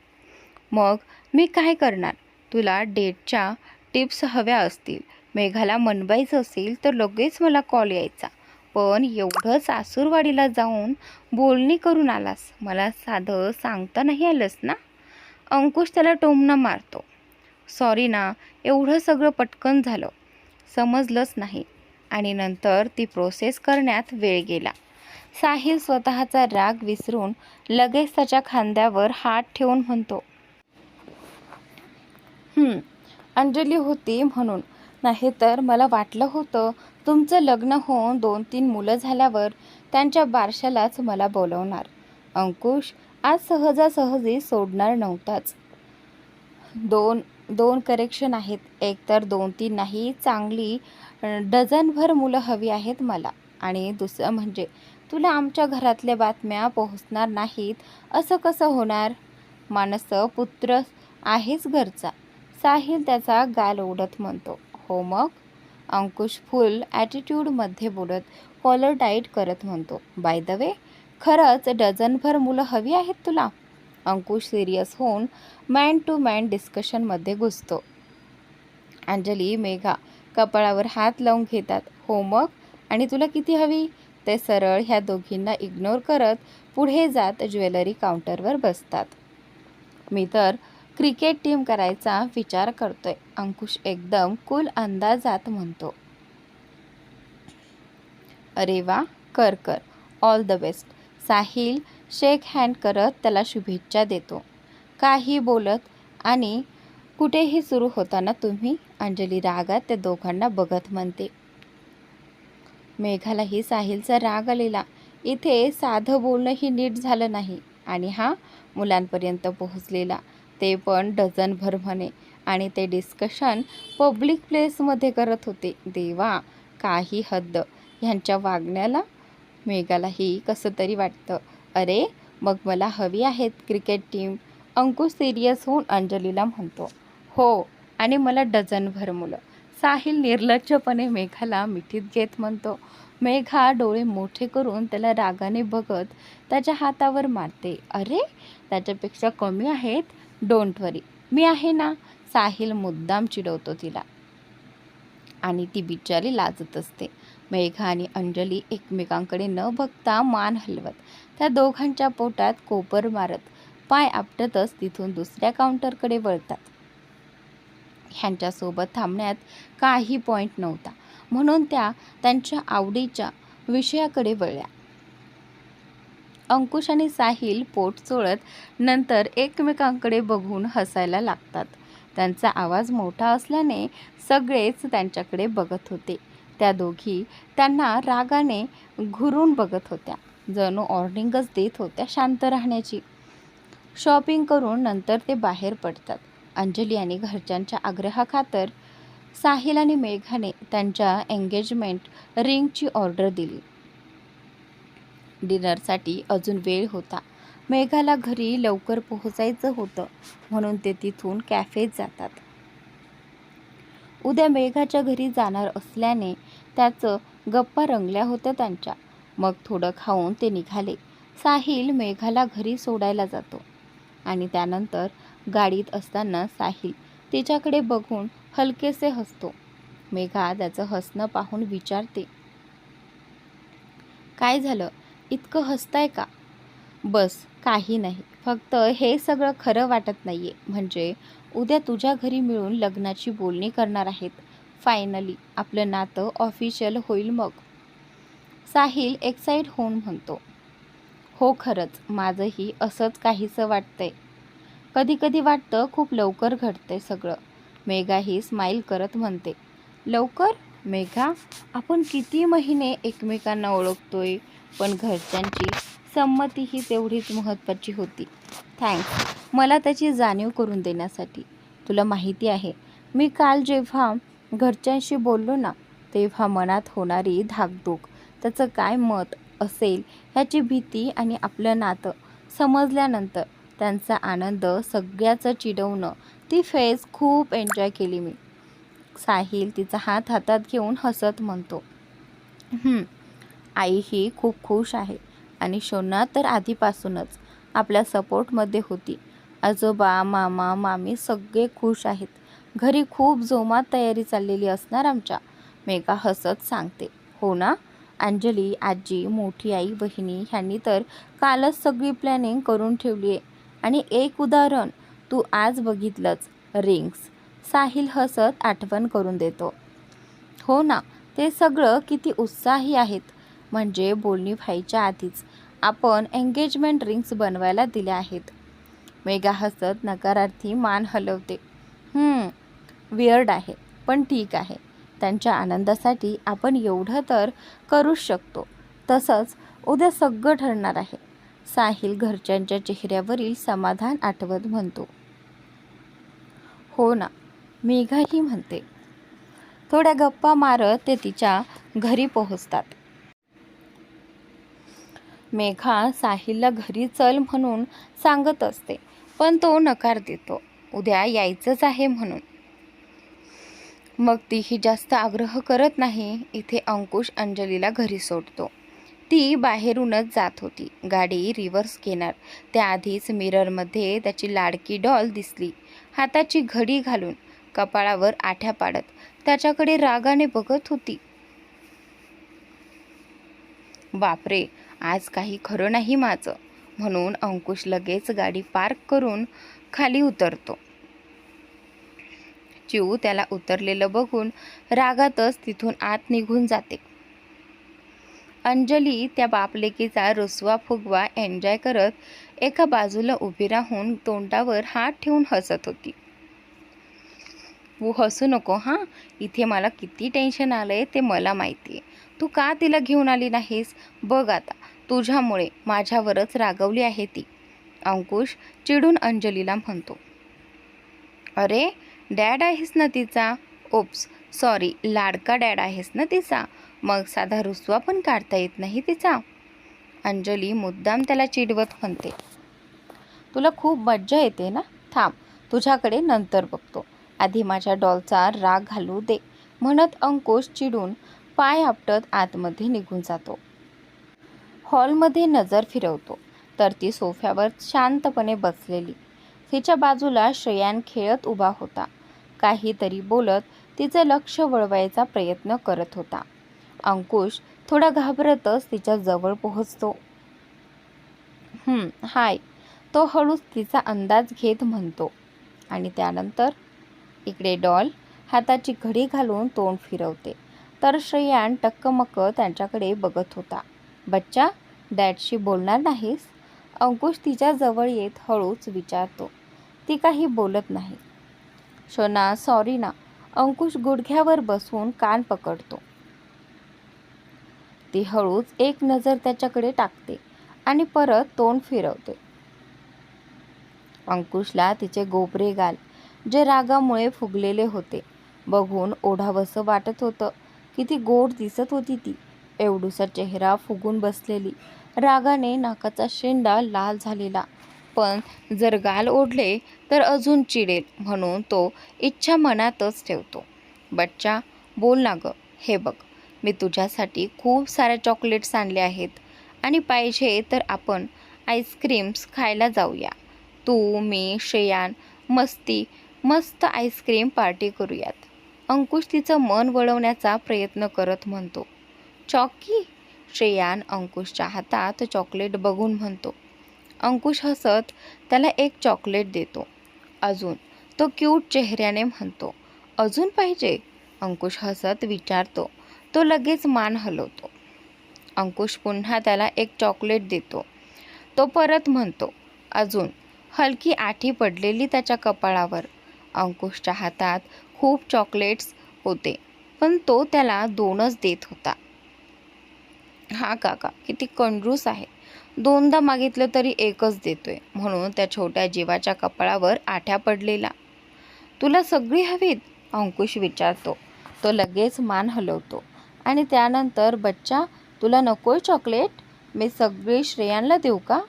मग मी काय करणार? तुला डेटच्या टिप्स हव्या असतील, मेघाला मनवायचं असेल तर लगेच मला कॉल यायचा. पण एवढं सासूरवाडीला जाऊन बोलणी करून आलास, मला साधं सांगता नाही आलंस ना. अंकुश त्याला टोमणं मारतो. सॉरी ना, एवढं सगळं पटकन झालं, समजलंच नाही. आणि नंतर ती प्रोसेस करण्यात वेळ गेला. साहिल स्वतःचा राग विसरून लगेच त्याच्या खांद्यावर हात ठेवून म्हणतो. अंजली होती म्हणून, नाहीतर मला वाटलं होतं तुमचं लग्न होऊन 2-3 मुलं झाल्यावर त्यांच्या बारशालाच मला बोलवणार. अंकुश आज सहजासहजी सोडणार नव्हताच. दोन करेक्शन आहेत. एक तर 2-3 नाही, चांगली डझनभर मुलं हवी आहेत मला. आणि दुसरं म्हणजे तुला आमच्या घरातल्या बातम्या पोहोचणार नाहीत असं कसं होणार? मानस पुत्र आहेच घरचा. साहिल त्याचा गाल ओढत म्हणतो. हो मग? अंकुश फुल ॲटिट्यूडमध्ये बोलत कॉलर टाईट करत म्हणतो. बाय द वे, खरंच डझनभर मुलं हवी आहेत तुला? अंकुश सिरियस होऊन मॅन टू मॅन डिस्कशनमध्ये घुसतो. अंजली मेघा कपाळावर हात लावून घेतात. हो मग? आणि तुला किती हवी? ते सरळ ह्या दोघींना इग्नोर करत पुढे जात ज्वेलरी काउंटरवर बसतात. मी तर क्रिकेट टीम करायचा विचार करतोय, अंकुश एकदम कूल अंदाजात म्हणतो. अरे वा, कर all the best. Sahil shake hand करत त्याला शुभेच्छा देतो. काही बोलत आणि कुठेही सुरू होताना तुम्ही? अंजली रागात त्या दोघांना बघत म्हणते. मेघालाही साहिलचा राग आलेला. इथे साधं बोलणंही नीट झालं नाही आणि हा मुलांपर्यंत पोहोचलेला, ते पण डझनभर म्हणे. आणि ते डिस्कशन पब्लिक प्लेसमध्ये करत होते. देवा, काही हद्द ह्यांच्या वागण्याला. मेघालाही कसं तरी वाटतं. अरे मग मला हवी आहेत क्रिकेट टीम. अंकुश सिरियस होऊन अंजलीला म्हणतो. हो, आणि मला डझनभर मुलं. साहिल निर्लज्जपणे मेघाला मिठीत घेत म्हणतो. मेघा डोळे मोठे करून त्याला रागाने बघत त्याच्या हातावर मारते. अरे त्याच्यापेक्षा कमी आहेत, डोंट वरी, मी आहे ना. साहिल मुद्दाम चिडवतो तिला आणि ती बिचारी लाजत असते. मेघा आणि अंजली एकमेकांकडे न बघता मान हलवत त्या दोघांच्या पोटात कोपर मारत पाय आपटतच तिथून दुसऱ्या काउंटरकडे वळतात. ह्यांच्यासोबत थांबण्यात काही पॉईंट नव्हता, म्हणून त्या त्यांच्या आवडीच्या विषयाकडे वळल्या. अंकुश आणि साहिल पोट चोळत नंतर एकमेकांकडे बघून हसायला लागतात. त्यांचा आवाज मोठा असल्याने सगळेच त्यांच्याकडे बघत होते. त्या दोघी त्यांना रागाने घुरून बघत होत्या, जणू वॉर्निंगच देत होत्या शांत राहण्याची. शॉपिंग करून नंतर ते बाहेर पडतात. अंजली आणि घरच्यांच्या आग्रहाखातर साहिल आणि मेघाने त्यांच्या एंगेजमेंट रिंगची ऑर्डर दिली. डिनरसाठी अजून वेळ होता. मेघाला घरी लवकर पोहोचायचं होतं, म्हणून ते तिथून कॅफेत जातात. उद्या मेघाच्या घरी जाणार असल्याने त्याचं गप्पा रंगल्या होत्या त्यांच्या. मग थोडं खाऊन ते निघाले. साहिल मेघाला घरी सोडायला जातो आणि त्यानंतर गाडीत असताना साहिल तिच्याकडे बघून हलकेसे हसतो. मेघा त्याचं हसणं पाहून विचारते, काय झालं, इतकं हसताय का? बस काही नाही, फक्त हे सगळं खरं वाटत नाहीये. म्हणजे उद्या तुझ्या घरी मिळून लग्नाची बोलणी करणार आहेत. फायनली आपलं नातं ऑफिशियल होईल मग. साहिल एक्साइट होऊन म्हणतो. हो खरंच माझंही असंच काहीसं वाटतंय. कधी कधी वाटतं खूप लवकर घडतंय सगळं. मेघाही स्माईल करत म्हणते. लवकर? मेघा, आपण किती महिने एकमेकांना ओळखतोय, पण घरच्यांची संमतीही तेवढीच महत्त्वाची होती. थँक्स मला त्याची जाणीव करून देण्यासाठी. तुला माहिती आहे, मी काल जेव्हा घरच्यांशी बोललो ना, तेव्हा मनात होणारी धाकधूक, त्याचं काय मत असेल ह्याची भीती आणि आपलं नातं समजल्यानंतर त्यांचा आनंद सगळ्याचं चिडवणं, ती फेज खूप एन्जॉय केली मी. साहिल तिचा हात हातात घेऊन हसत म्हणतो. आईही खूप खुश आहे आणि शोना तर आधीपासूनच आपल्या सपोर्टमध्ये होती. आजोबा, मामा, मामी सगळे खुश आहेत. घरी खूप जोमात तयारी चाललेली असणार आमच्या. मेघा हसत सांगते. हो ना? अंजली, आजी, मोठी आई, बहिणी ह्यांनी तर कालच सगळी प्लॅनिंग करून ठेवली आहे. आणि एक उदाहरण तू आज बघितलंच, रिंग्स. साहिल हसत आठवण करून देतो. हो ना, ते सगळं किती उत्साही आहेत. म्हणजे बोलणी व्हायच्या आधीच आपण एंगेजमेंट रिंग्स बनवायला दिल्या आहेत. मेघा हसत नकारार्थी मान हलवते. वियर्ड आहे, पण ठीक आहे. त्यांच्या आनंदासाठी आपण एवढं तर करूच शकतो. तसंच उद्या सगळं ठरणार आहे. साहिल घरच्यांच्या चेहऱ्यावरील समाधान आठवत म्हणतो. हो ना, मेघाही म्हणते. थोड्या गप्पा मारत ते तिच्या घरी पोहोचतात. मेघा साहिलला घरी चल म्हणून सांगत असते, पण तो नकार देतो, उद्या यायचंच आहे म्हणून. मग तीही जास्त आग्रह करत नाही. इथे अंकुश अंजलीला घरी सोडतो. ती बाहेरूनच जात होती. गाडी रिव्हर्स घेणार त्याआधीच मिररमध्ये त्याची लाडकी डॉल दिसली. हाताची घडी घालून, कपाळावर आठ्या पाडत त्याच्याकडे रागाने बघत होती. बापरे, आज काही खरं नाही माझं, म्हणून अंकुश लगेच गाडी पार्क करून खाली उतरतो. चिऊ त्याला उतरलेलं बघून रागातच तिथून आत निघून जाते. अंजली त्या बापलेकीचा रुसवा फुगवा एन्जॉय करत एका बाजूला उभी राहून तोंडावर हात ठेवून हसत होती. तू हसू नको हां, इथे मला किती टेन्शन आलंय ते मला माहिती आहे. तू का तिला घेऊन आली नाहीस? बघ आता, तुझ्यामुळे माझ्यावरच रागवली आहे ती. अंकुश चिडून अंजलीला म्हणतो. अरे, डॅड आहेस ना तिचा. ओप्स सॉरी, लाडका डॅड आहेस ना तिचा. मग साधा रुसवा पण काढता येत नाही तिचा. अंजली मुद्दाम त्याला चिडवत म्हणते. तुला खूप मज्जा येते ना? थांब, तुझ्याकडे नंतर बघतो. आधी माझ्या डॉलचा राग घालू दे, म्हणत अंकुश चिडून पाय आपटत आतमध्ये निघून जातो. हॉलमध्ये नजर फिरवतो तर ती सोफ्यावर शांतपणे बसलेली. तिच्या बाजूला श्रेयान खेळत उभा होता. काहीतरी बोलत तिचं लक्ष वळवायचा प्रयत्न करत होता. अंकुश थोडा घाबरतच तिच्या जवळ पोहोचतो. हाय, तो हळूच तिचा अंदाज घेत म्हणतो. आणि त्यानंतर इकडे डॉल हाताची घडी घालून तोंड फिरवते. तर श्रेयान टक्कमक्क त्यांच्याकडे बघत होता. बच्चा, डॅडशी बोलणार नाहीस? अंकुश तिच्या जवळ येत हळूच विचारतो. ती काही बोलत नाही. शोना, सॉरी ना. अंकुश गुडघ्यावर बसून कान पकडतो. ती हळूच एक नजर त्याच्याकडे टाकते आणि परत तोंड फिरवते. अंकुशला तिचे गोबरे गाल, जे रागामुळे फुगलेले होते, बघून ओढावसं वाटत होतं. किती गोड दिसत होती ती, एवढूसा चेहरा फुगून बसलेली, रागाने नाकाचा शेंडा लाल झालेला. पण जर गाल ओढले तर अजून चिडेल म्हणून तो इच्छा मनातच ठेवतो. बच्चा, बोल ना गं. हे बघ, मी तुझ्यासाठी खूप साऱ्या चॉकलेट्स आणले आहेत आणि पाहिजे तर आपण आईस्क्रीम्स खायला जाऊया. तू, मी, श्रेयान मस्त आईस्क्रीम पार्टी करूयात. अंकुश तिचं मन वळवण्याचा प्रयत्न करत म्हणतो. चॉकी? श्रेयान अंकुशच्या हातात चॉकलेट बघून म्हणतो. अंकुश हसत त्याला एक चॉकलेट देतो. अजून? तो क्यूट चेहऱ्याने म्हणतो. अजून पाहिजे? अंकुश हसत विचारतो. तो लगेच मान हलवतो. अंकुश पुन्हा त्याला एक चॉकलेट देतो. तो परत म्हणतो, अजून. हलकी आठी पडलेली त्याच्या कपाळावर. अंकुशच्या हातात खूप चॉकलेट्स होते, पण तो त्याला 2च देत होता. हा काका किती कंजूस आहे. 2दा मागितलं तरी 1च देतोय, म्हणून त्या छोट्या जीवाच्या कपाळावर आठ्या पडलेला. तुला सगळी हवीत? अंकुश विचारतो. तो लगेच मान हलवतो आणि त्यानंतर, बच्चा, तुला नकोय चॉकलेट? मी सगळी श्रेयांना देऊ का?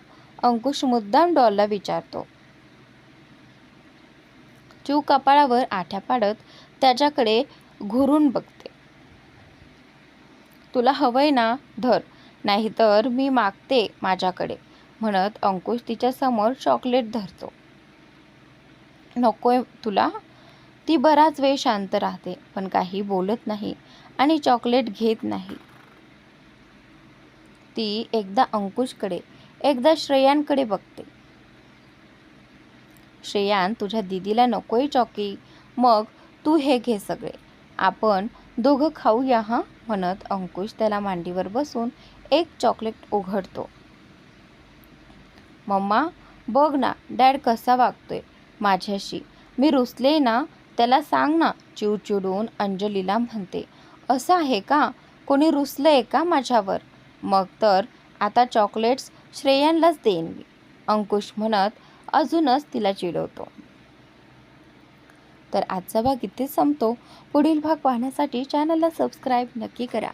अंकुश मुद्दाम डॉलला विचारतो. चिव कपाळावर आठ्या पाडत त्याच्याकडे घुरून बघते. तुला हवंय ना? धर, नाहीतर मी मागते माझ्याकडे, म्हणत अंकुश तिच्या समोर चॉकलेट धरतो. नकोय तुला? ती बराच वेळ शांत राहते, पण काही बोलत नाही आणि चॉकलेट घेत नाही. ती एकदा अंकुशकडे, एकदा श्रेयांकडे बघते. श्रेयान, तुझ्या दीदीला नकोय चॉकी, मग तू हे घे सगळे. आपण दोघं खाऊया हां, म्हणत अंकुश त्याला मांडीवर बसून एक चॉकलेट उघडतो. मम्मा, बघ ना डॅड कसा वागतोय माझ्याशी. मी रुसले ना, त्याला सांग ना, चिडून अंजलीला म्हणते. असं आहे का? कोणी रुसलंय का माझ्यावर? मग तर आता चॉकलेट्स श्रेयांलाच देईन मी, अंकुश म्हणत अजूनच तिला चिडवतो. तर आजचा भाग इथेच संपतो. पुढील भाग पाहण्यासाठी चॅनलला सबस्क्राईब नक्की करा.